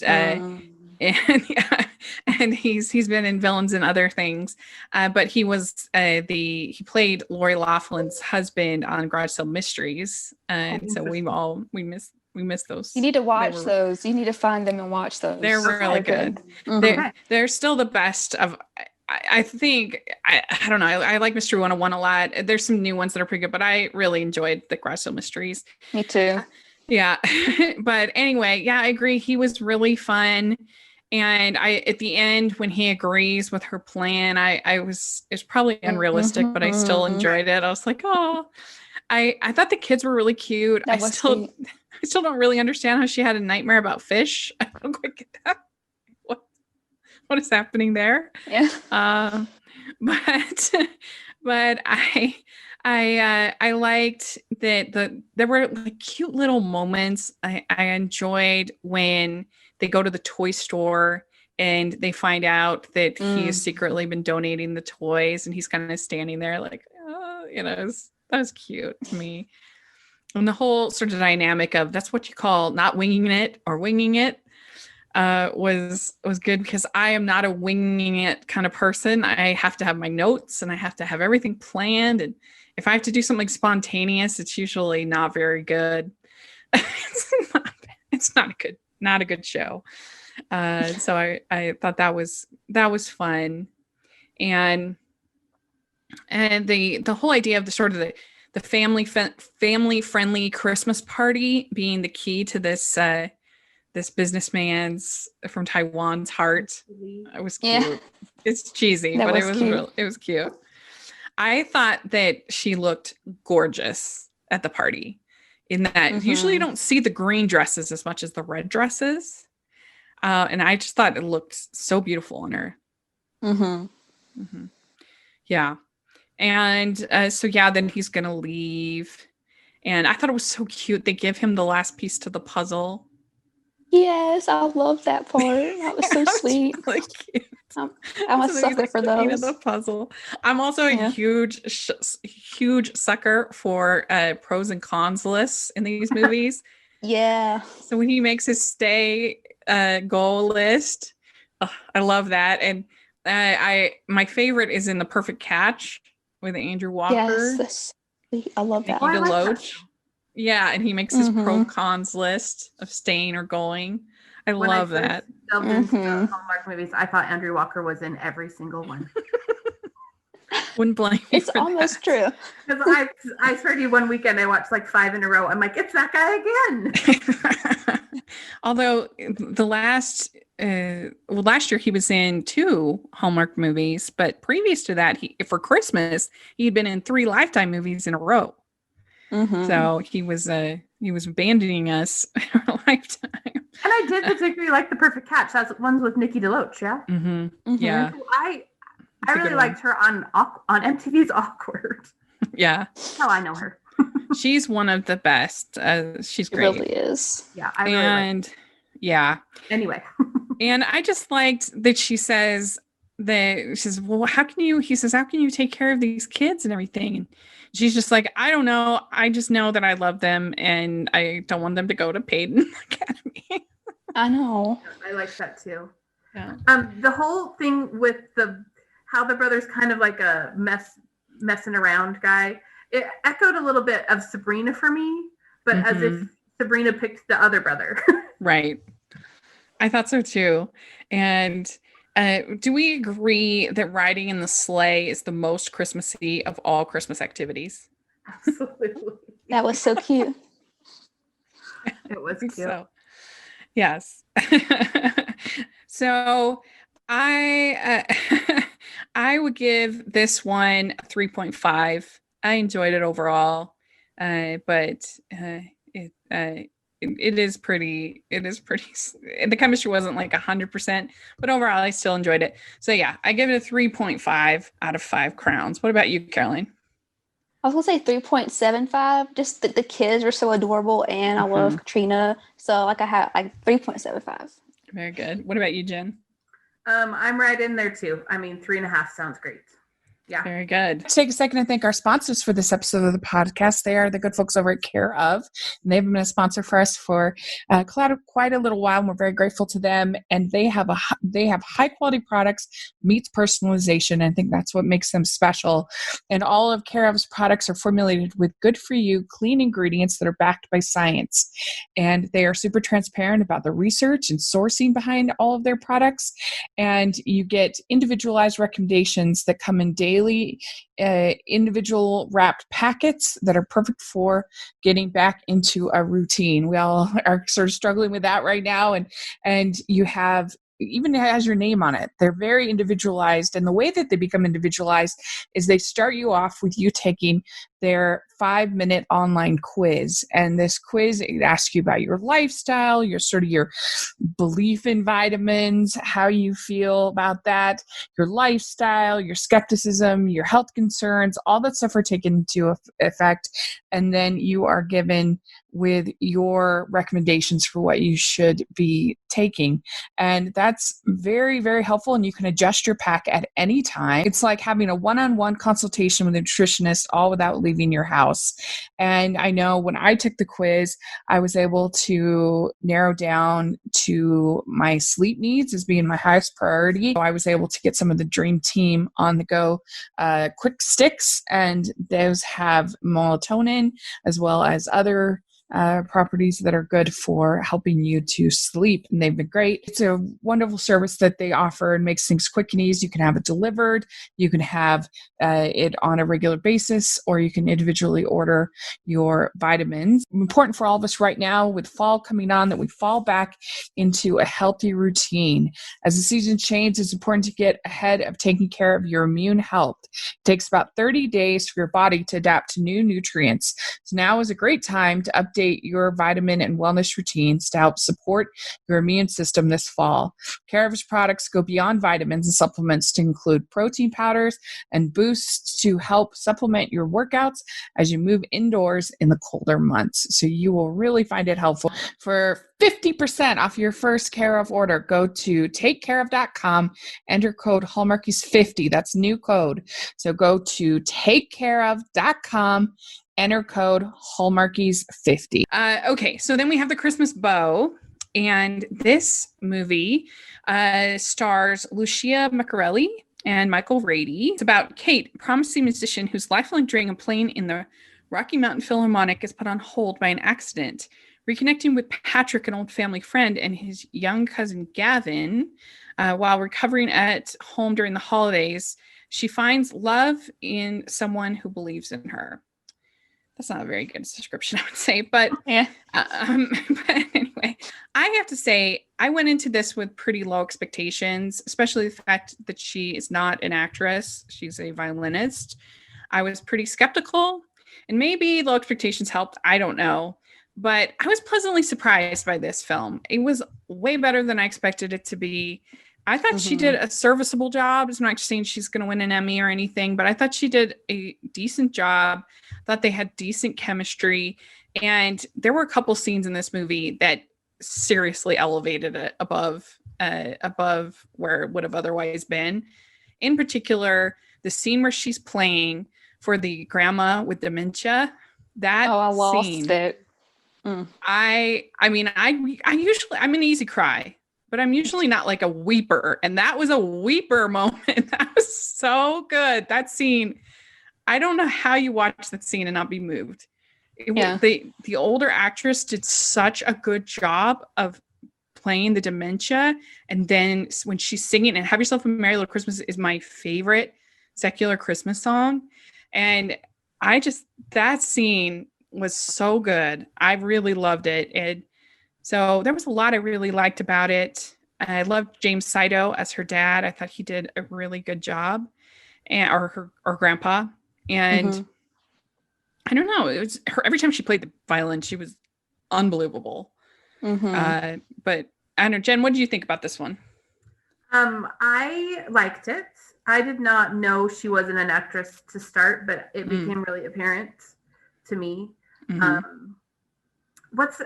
he's been in villains and other things. But he was he played Lori Laughlin's husband on Garage Sale Mysteries. And so we miss those. You need to watch those. You need to find them and watch those. They're really good. Mm-hmm. They're still the best of. I think I don't know. I like Mystery 101 a lot. There's some new ones that are pretty good, but I really enjoyed the Garage Sale Mysteries. Me too. Yeah, but anyway, I agree. He was really fun, and at the end when he agrees with her plan, it's probably unrealistic, but I still enjoyed it. I was like, oh, I thought the kids were really cute. I still don't really understand how she had a nightmare about fish. I don't quite get that. What is happening there? Yeah. But I liked that there were like cute little moments. I enjoyed when they go to the toy store and they find out that he has secretly been donating the toys, and he's kind of standing there like, that was cute to me. And the whole sort of dynamic of that's what you call not winging it or winging it was good, because I am not a winging it kind of person. I have to have my notes and I have to have everything planned. And if I have to do something spontaneous, it's usually not very good. It's not a good show. So I thought that was fun. And the whole idea of the sort of the family friendly Christmas party being the key to this businessman's from Taiwan's heart. It was cute. Yeah. It's cheesy, but it was cute. I thought that she looked gorgeous at the party, in that usually you don't see the green dresses as much as the red dresses. And I just thought it looked so beautiful on her. Mm-hmm. Mm-hmm. Yeah. And then he's going to leave. And I thought it was so cute. They give him the last piece to the puzzle. Yes, I love that part. That was so sweet. Really cute. I'm a sucker for those. The puzzle. I'm also a huge sucker for pros and cons lists in these movies. Yeah. So when he makes his stay goal list, I love that. And my favorite is in The Perfect Catch with Andrew Walker. Yes, I love that. Nikki DeLoach. Yeah, and he makes his pro cons list of staying or going. I love that. When I into Hallmark movies, I thought Andrew Walker was in every single one. Wouldn't blame you. It's almost true. Because I swear to you, one weekend I watched like 5 in a row. I'm like, it's that guy again. Although last year he was in 2 Hallmark movies, but previous to that, for Christmas he'd been in 3 Lifetime movies in a row. Mm-hmm. So he was abandoning us in our lifetime. And I did particularly like The Perfect Catch. That's ones with Nikki DeLoach, yeah. Mm-hmm. Mm-hmm. Yeah. So I really liked her on MTV's Awkward. Yeah. That's how I know her. She's one of the best. She's great. She really is. Yeah. I really like her. Yeah. Anyway. And I just liked that she says, well, how can you take care of these kids and everything? And she's just like, I don't know. I just know that I love them and I don't want them to go to Payton Academy. I know. I like that too. Yeah. The whole thing with how the brother's kind of like a messing around guy, it echoed a little bit of Sabrina for me, but as if Sabrina picked the other brother. Right. I thought so too. And do we agree that riding in the sleigh is the most Christmassy of all Christmas activities? Absolutely. That was so cute. It was cute. So. Yes. So I would give this one a 3.5. I enjoyed it overall. But it is pretty, the chemistry wasn't like 100%, but overall I still enjoyed it. So yeah, I give it a 3.5 out of 5 crowns. What about you, Caroline? I was gonna say 3.75. Just the kids are so adorable, and I love Katrina. So like I have like 3.75. Very good. What about you, Jen? I'm right in there too. I mean, 3.5 sounds great. Yeah. Very good. Let's take a second to thank our sponsors for this episode of the podcast. They are the good folks over at Care Of, and they've been a sponsor for us for quite a little while, and we're very grateful to them. And they have high quality products, meets personalization. I think that's what makes them special. And all of Care Of's products are formulated with good for you, clean ingredients that are backed by science. And they are super transparent about the research and sourcing behind all of their products. And you get individualized recommendations that come in daily individual wrapped packets that are perfect for getting back into a routine. We all are sort of struggling with that right now, and you have, even has your name on it. They're very individualized, and the way that they become individualized is they start you off with you taking their 5-minute online quiz. And this quiz, it asks you about your lifestyle, your belief in vitamins, how you feel about that, your lifestyle, your skepticism, your health concerns, all that stuff are taken into effect. And then you are given with your recommendations for what you should be taking. And that's very, very helpful. And you can adjust your pack at any time. It's like having a one-on-one consultation with a nutritionist, all without leaving your house. And I know when I took the quiz, I was able to narrow down to my sleep needs as being my highest priority. So I was able to get some of the Dream Team on the go quick sticks, and those have melatonin as well as other properties that are good for helping you to sleep. And they've been great. It's a wonderful service that they offer and makes things quick and easy. You can have it delivered. You can have it on a regular basis, or you can individually order your vitamins. Important for all of us right now with fall coming on that we fall back into a healthy routine. As the season changes, it's important to get ahead of taking care of your immune health. It takes about 30 days for your body to adapt to new nutrients. So now is a great time to update your vitamin and wellness routines to help support your immune system this fall. Care Of's products go beyond vitamins and supplements to include protein powders and boosts to help supplement your workouts as you move indoors in the colder months. So you will really find it helpful. For 50% off your first Care Of order, go to takecareof.com, enter code Hallmarkies50. That's new code. So go to takecareof.com, enter code Hallmarkies50. Okay, so then we have the Christmas Bow, and this movie stars Lucia Maccarelli and Michael Rady. It's about Kate, a promising musician whose lifelong dream of playing in the Rocky Mountain Philharmonic is put on hold by an accident. Reconnecting with Patrick, an old family friend, and his young cousin Gavin, while recovering at home during the holidays, she finds love in someone who believes in her. That's not a very good description, I would say, but yeah. But anyway, I have to say, I went into this with pretty low expectations, especially the fact that she is not an actress. She's a violinist. I was pretty skeptical, and maybe low expectations helped. I don't know, but I was pleasantly surprised by this film. It was way better than I expected it to be. I thought she did a serviceable job. I'm not saying she's going to win an Emmy or anything, but I thought she did a decent job. Thought they had decent chemistry. And there were a couple scenes in this movie that seriously elevated it above where it would have otherwise been. In particular, the scene where she's playing for the grandma with dementia. That I lost scene, it. I mean, I'm an easy cry, but I'm usually not like a weeper. And that was a weeper moment. That was so good. That scene, I don't know how you watch that scene and not be moved. The older actress did such a good job of playing the dementia. And then when she's singing, and Have Yourself a Merry Little Christmas is my favorite secular Christmas song. And that scene was so good. I really loved it. And So there was a lot I really liked about it. I loved James Saito as her dad. I thought he did a really good job, and or grandpa. And Mhm. I don't know, it was her every time she played the violin, she was unbelievable. Mhm. But I don't know, Jen, what did you think about this one? I liked it. I did not know she wasn't an actress to start, but it became really apparent to me. Mm-hmm. What's the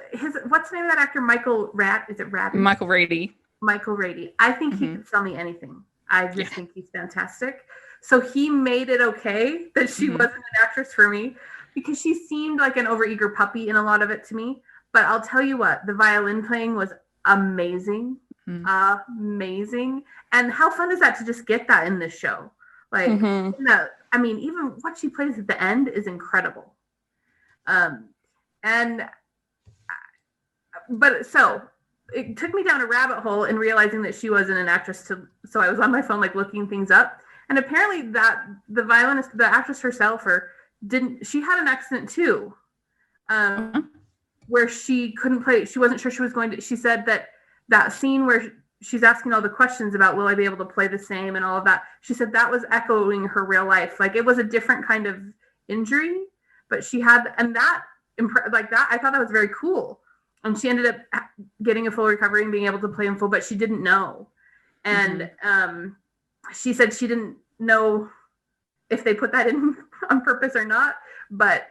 name of that actor? Michael Rat? Is it Rat? Michael Rady. Michael Rady. I think he could sell me anything. I just think he's fantastic. So he made it okay that she wasn't an actress for me, because she seemed like an overeager puppy in a lot of it to me. But I'll tell you what, the violin playing was amazing. Amazing. And how fun is that to just get that in this show? Like, I mean, even what she plays at the end is incredible. But so it took me down a rabbit hole in realizing that she wasn't an actress. So I was on my phone, like, looking things up. And apparently that the violinist, the actress herself, she had an accident too. Where she couldn't play. She wasn't sure she was going to. She said that scene where she's asking all the questions about, will I be able to play the same and all of that. She said that was echoing her real life. Like, it was a different kind of injury, but she had, and that, like that, I thought that was very cool. And she ended up getting a full recovery and being able to play in full, but she didn't know. And she said she didn't know if they put that in on purpose or not, but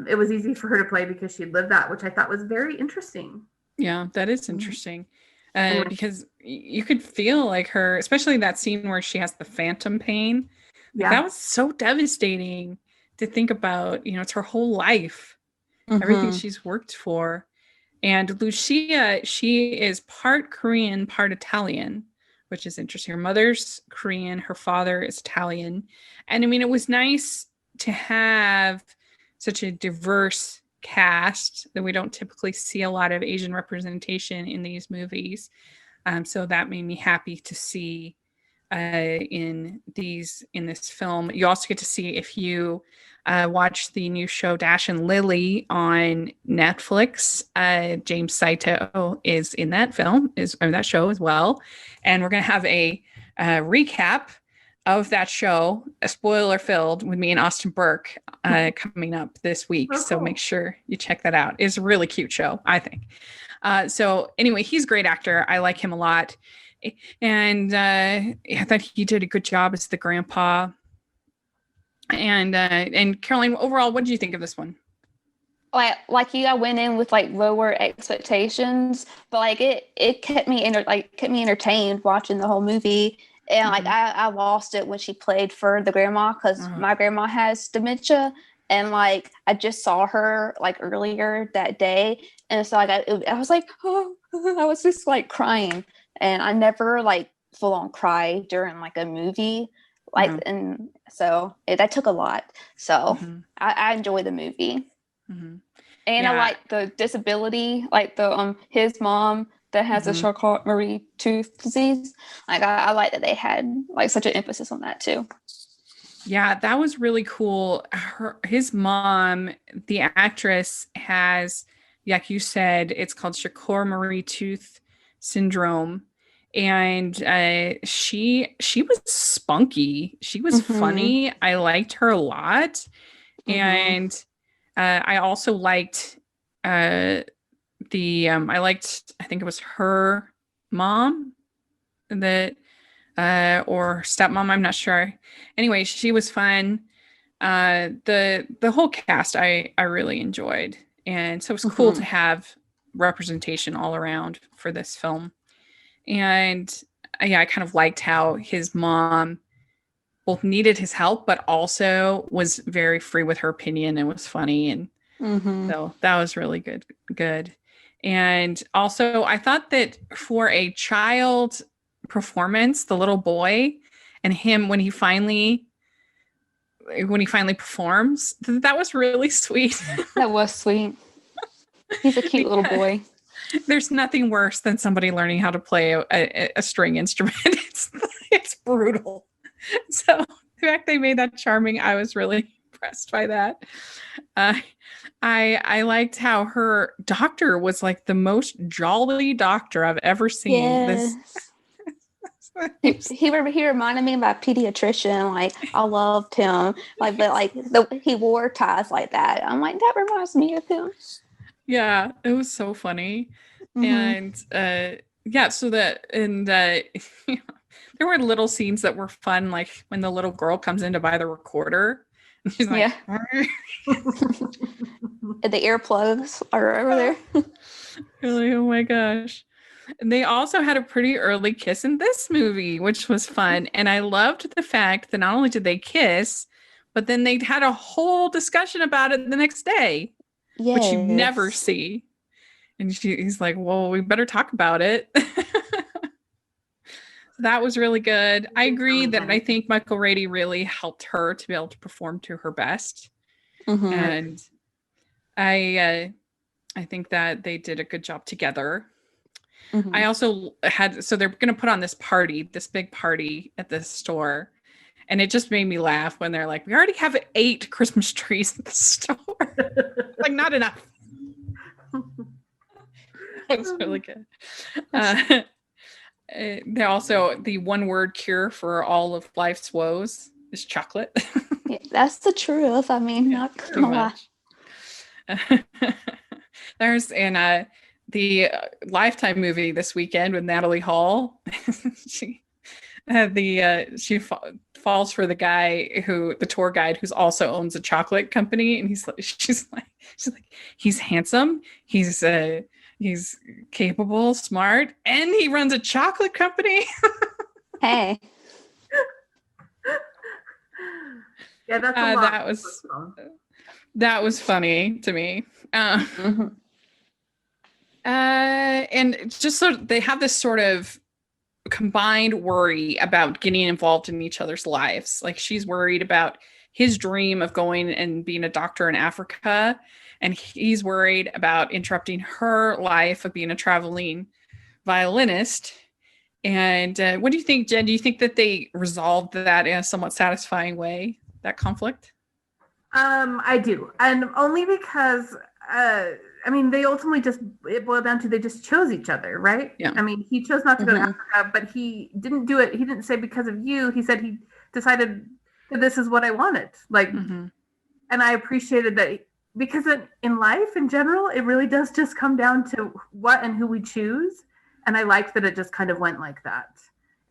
it was easy for her to play because she lived that, which I thought was very interesting. Yeah, that is interesting. Because you could feel like her, especially that scene where she has the phantom pain. Like, that was so devastating to think about. You know, it's her whole life, everything she's worked for. And Lucia, she is part Korean, part Italian, which is interesting. Her mother's Korean, her father is Italian. And I mean, it was nice to have such a diverse cast that we don't typically see a lot of Asian representation in these movies. So that made me happy to see in this film. You also get to see, if you watch the new show Dash and Lily on Netflix, James Saito is in that that show as well. And we're going to have a recap of that show, a spoiler filled, with me and Austin Burke coming up this week. So cool. Make sure you check that out. It's a really cute show, I think. So anyway, he's a great actor. I like him a lot. And I thought he did a good job as the grandpa. And Caroline, overall, what did you think of this one? Like you, I went in with like lower expectations, but like it kept me entertained watching the whole movie. And like I lost it when she played for the grandma, because my grandma has dementia, and like I just saw her like earlier that day, and so like I was like, oh, I was just like crying, and I never like full on cry during like a movie, like and so that took a lot. So I enjoy the movie, and I like the disability, like the his mom that has a Charcot-Marie-Tooth disease. Like I like that they had like such an emphasis on that too. Yeah, that was really cool. His mom, the actress, has, like you said, it's called Charcot-Marie-Tooth syndrome, and she was spunky. She was funny. I liked her a lot, and I also liked I think it was her mom that or stepmom, I'm not sure. Anyway, she was fun. The whole cast I really enjoyed, and so it was cool to have representation all around for this film. And I kind of liked how his mom both needed his help but also was very free with her opinion and was funny, and so that was really good. And also, I thought that for a child performance, the little boy and him when he finally performs, that was really sweet. That was sweet. He's a cute little boy. There's nothing worse than somebody learning how to play a string instrument. It's brutal. So the fact they made that charming, I was really impressed by that. I liked how her doctor was like the most jolly doctor I've ever seen. Yes. He reminded me of my pediatrician. Like, I loved him. Like, but like he wore ties like that. I'm like, that reminds me of him. Yeah, it was so funny. Mhm. And yeah, so that and there were little scenes that were fun, like when the little girl comes in to buy the recorder, and she's like, Yeah. The earplugs are over there. really, oh my gosh. And they also had a pretty early kiss in this movie, which was fun. And I loved the fact that not only did they kiss, but then they had a whole discussion about it the next day, which you never Yes. see. And he's like, well, we better talk about it. That was really good. I agree that I think Michael Rady really helped her to be able to perform to her best. Mhm. And I think that they did a good job together. Mhm. I also so they're going to put on this big party at the store. And it just made me laugh when they're like, we already have 8 Christmas trees at the store. Like, not enough. That was really good. They also, the one word cure for all of life's woes is chocolate. Yeah, that's the truth. I mean, not Pretty gonna lie. much. There's in the Lifetime movie this weekend with Natalie Hall. she falls for the guy the tour guide who's also owns a chocolate company, and she's like he's handsome, he's capable, smart, and he runs a chocolate company. Hey. Yeah, that's a lot. That was funny to me. Mhm. And just so they have this sort of combined worry about getting involved in each other's lives. Like, she's worried about his dream of going and being a doctor in Africa, and he's worried about interrupting her life of being a traveling violinist. And what do you think, Jen? Do you think that they resolved that in a somewhat satisfying way, that conflict? I do, and only because I mean, they ultimately it boiled down to they just chose each other, right? Yeah. I mean, he chose not to go to Africa, but he didn't do it. He didn't say because of you. He said he decided that this is what I wanted. Like, and I appreciated that, because in life in general, it really does just come down to what and who we choose. And I liked that it just kind of went like that,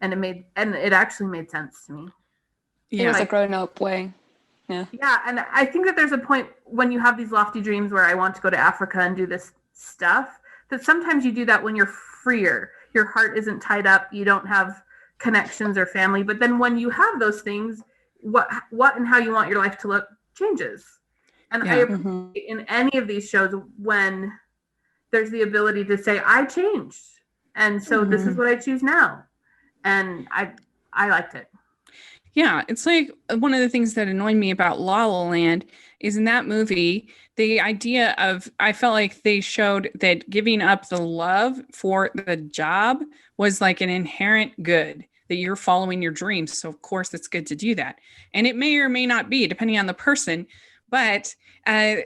and it actually made sense to me. Yeah. It was a grown-up way. Yeah. Yeah, and I think that there's a point when you have these lofty dreams where I want to go to Africa and do this stuff, that sometimes you do that when you're freer. Your heart isn't tied up, you don't have connections or family, but then when you have those things, what and how you want your life to look changes. And I appreciate in any of these shows when there's the ability to say, I changed, and so this is what I choose now. And I liked it. Yeah, it's like one of the things that annoyed me about La La Land is in that movie, the idea of, I felt like they showed that giving up the love for the job was like an inherent good, that you're following your dreams. So of course it's good to do that. And it may or may not be, depending on the person, but a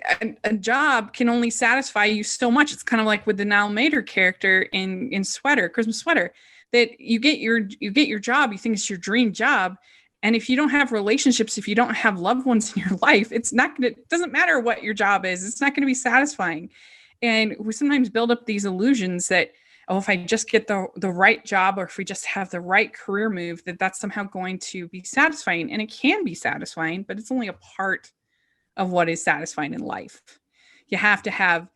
job can only satisfy you so much. It's kind of like with the Nile Mater character in Christmas Sweater, that you get your job, you think it's your dream job. And if you don't have relationships, if you don't have loved ones in your life, it doesn't matter what your job is. It's not going to be satisfying. And we sometimes build up these illusions that, oh, if I just get the right job, or if we just have the right career move, that's somehow going to be satisfying. And it can be satisfying, but it's only a part of what is satisfying in life. You have to have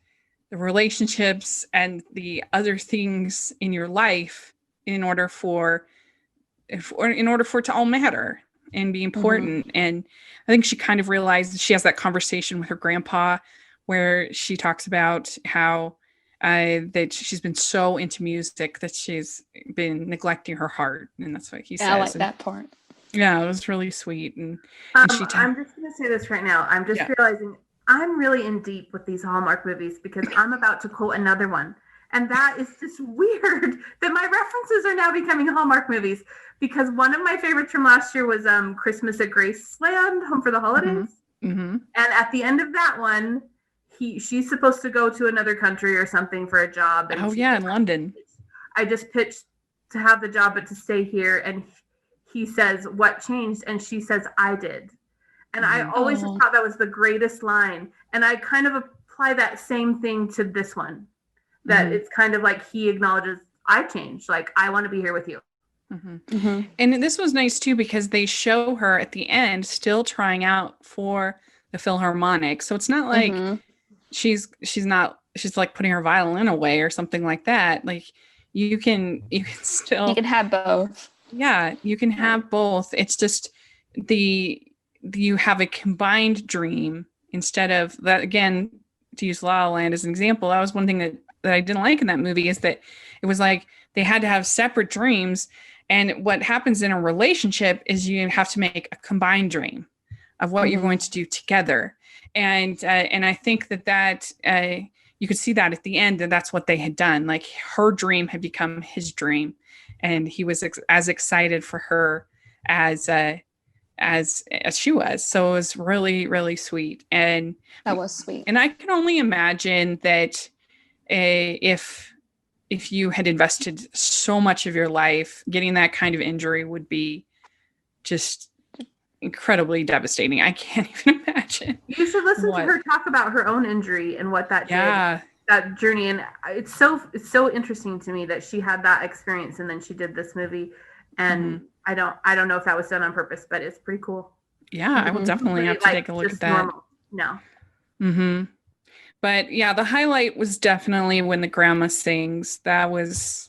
the relationships and the other things in your life in order for it to all matter and be important. And I think she kind of realized, she has that conversation with her grandpa where she talks about how that she's been so into music that she's been neglecting her heart, and that's what he says. I like that part. Yeah, it was really sweet. And I'm just going to say this right now. I'm just realizing I'm really in deep with these Hallmark movies, because I'm about to quote another one. And that is just weird that my references are now becoming Hallmark movies, because one of my favorites from last year was Christmas at Graceland, Home for the Holidays. Mm-hmm. And at the end of that one, she's supposed to go to another country or something for a job. And in London. I just pitched to have the job, but to stay here. And he says, "What changed?" And she says, "I did." And I always just thought that was the greatest line. And I kind of apply that same thing to this one. That it's kind of like he acknowledges, I changed. Like, I want to be here with you. Mm-hmm. Mm-hmm. And this was nice too, because they show her at the end still trying out for the Philharmonic. So it's not like she's like putting her violin away or something like that. Like you can still, you can have both. Yeah, you can have both. It's just you have a combined dream instead of that. Again, to use La La Land as an example, that was one thing that I didn't like in that movie, is that it was like they had to have separate dreams. And what happens in a relationship is you have to make a combined dream of what you're going to do together. And I think that you could see that at the end, and that's what they had done. Like her dream had become his dream, and he was as excited for her as she was. So it was really, really sweet. And that was sweet. And I can only imagine that if you had invested so much of your life, getting that kind of injury would be just incredibly devastating. I can't even imagine. You should listen to her talk about her own injury and what that did, that journey. And it's so interesting to me that she had that experience and then she did this movie. And I don't know if that was done on purpose, but it's pretty cool. Yeah, I will definitely have to take a look at that. Normal. No. Mm-hmm. But yeah, the highlight was definitely when the grandma sings. That's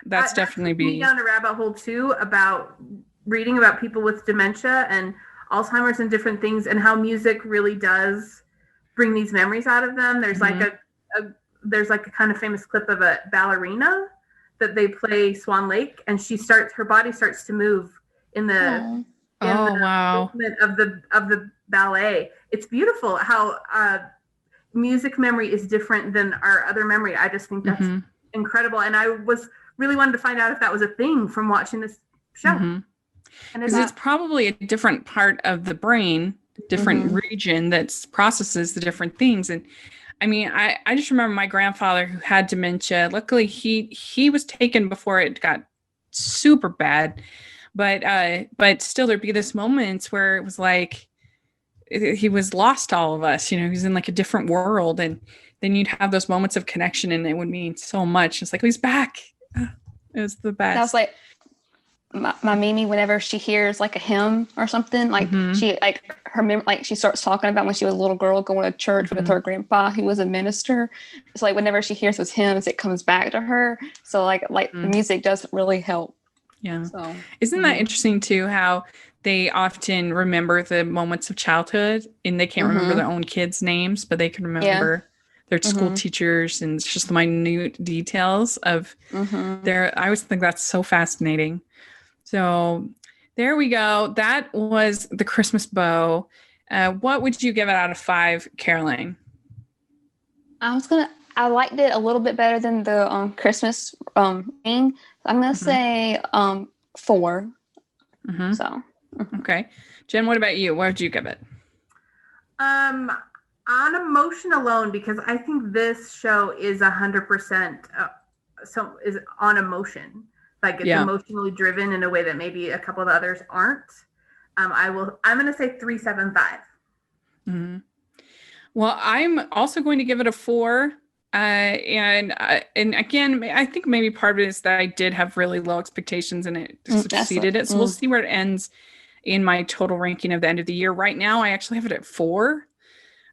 definitely me down a rabbit hole too, about reading about people with dementia and Alzheimer's and different things, and how music really does bring these memories out of them. There's like there's like a kind of famous clip of a ballerina that they play Swan Lake, and her body starts to move in the movement of the ballet. It's beautiful how music memory is different than our other memory. I just think that's incredible. And I was really wanted to find out if that was a thing from watching this show. Because it's probably a different part of the brain, different region that processes the different things. And I mean, I just remember my grandfather who had dementia. Luckily, he was taken before it got super bad. But still, there'd be this moments where it was like he was lost to all of us. You know, he's in like a different world, and then you'd have those moments of connection, and it would mean so much. It's like, oh, he's back. It was the best. That was like my Mimi, whenever she hears like a hymn or something, like she like her like she starts talking about when she was a little girl going to church with her grandpa who was a minister. It's like whenever she hears those hymns, it comes back to her. So like the music does really help. Yeah. So isn't that interesting too, how they often remember the moments of childhood and they can't remember their own kids' names, but they can remember their school teachers, and it's just the minute details of I always think that's so fascinating. So there we go. That was The Christmas Bow. What would you give it out of 5, Caroline? I liked it a little bit better than the Christmas ring. I'm going to say 4. So. Okay. Jen, what about you? What would you give it? On emotion alone, because I think this show is 100% is on emotion. Like it's emotionally driven in a way that maybe a couple of the others aren't. I'm going to say 3.75. Well, I'm also going to give it a 4. And again, I think maybe part of it is that I did have really low expectations and it succeeded it. So we'll see where it ends in my total ranking of the end of the year. Right now, I actually have it at 4.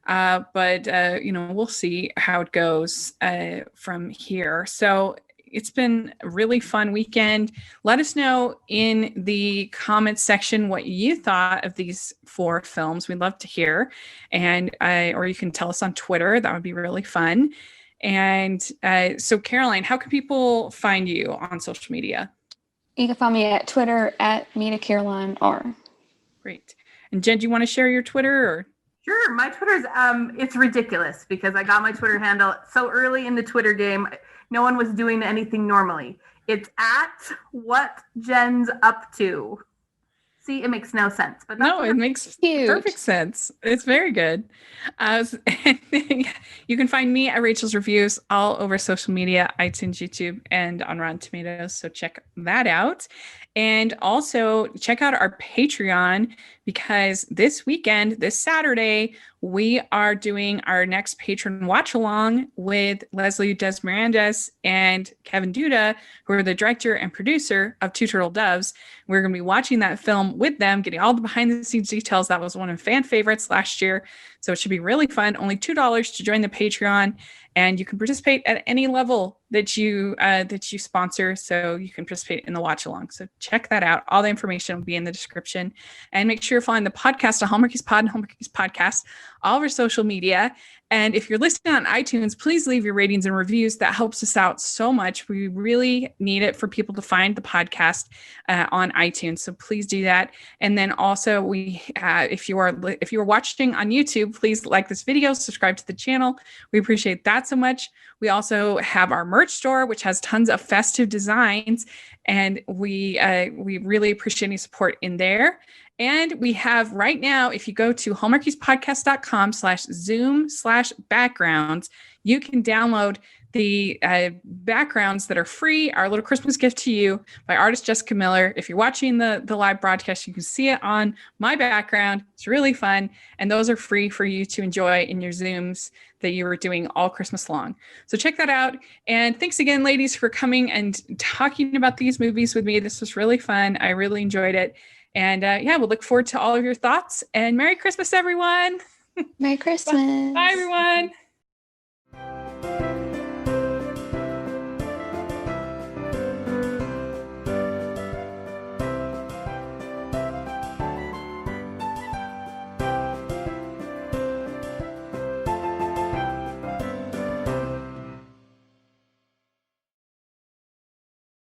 But we'll see how it goes from here. So it's been a really fun weekend. Let us know in the comments section what you thought of these 4 films. We'd love to hear. And or you can tell us on Twitter. That would be really fun. And so, Caroline, how can people find you on social media? You can find me at Twitter at MitaCarolineR. Great. And Jen, do you want to share your Twitter? Or? Sure. My Twitter's it's ridiculous because I got my Twitter handle so early in the Twitter game. No one was doing anything normally. It's at What Jen's Up To. See, it makes no sense, but no, it makes Cute. perfect sense. It's very good. You can find me at Rachel's Reviews all over social media, iTunes, YouTube, and on Rotten Tomatoes. So check that out. And also check out our Patreon, because this weekend, this Saturday, we are doing our next patron watch along with Leslie Desmirandes and Kevin Duda, who are the director and producer of Two Turtle Doves. We're going to be watching that film with them, getting all the behind the scenes details. That was one of fan favorites last year. So it should be really fun. Only $2 to join the Patreon, and you can participate at any level that you sponsor. So you can participate in the watch along. So check that out. All the information will be in the description, and make sure you're following the podcast at Hallmarkies Pod and Hallmarkies Podcast, all of our social media. And if you're listening on iTunes, please leave your ratings and reviews. That helps us out so much. We really need it for people to find the podcast on iTunes. So please do that. And then also, if you are watching on YouTube, please like this video, subscribe to the channel. We appreciate that so much. We also have our merch store, which has tons of festive designs, and we really appreciate any support in there. And we have right now, if you go to hallmarkiespodcast.com/Zoom/backgrounds, you can download the backgrounds that are free, our little Christmas gift to you by artist Jessica Miller. If you're watching the live broadcast, you can see it on my background. It's really fun. And those are free for you to enjoy in your Zooms that you were doing all Christmas long. So check that out. And thanks again, ladies, for coming and talking about these movies with me. This was really fun. I really enjoyed it. And we'll look forward to all of your thoughts. And Merry Christmas, everyone. Merry Christmas. Bye, everyone.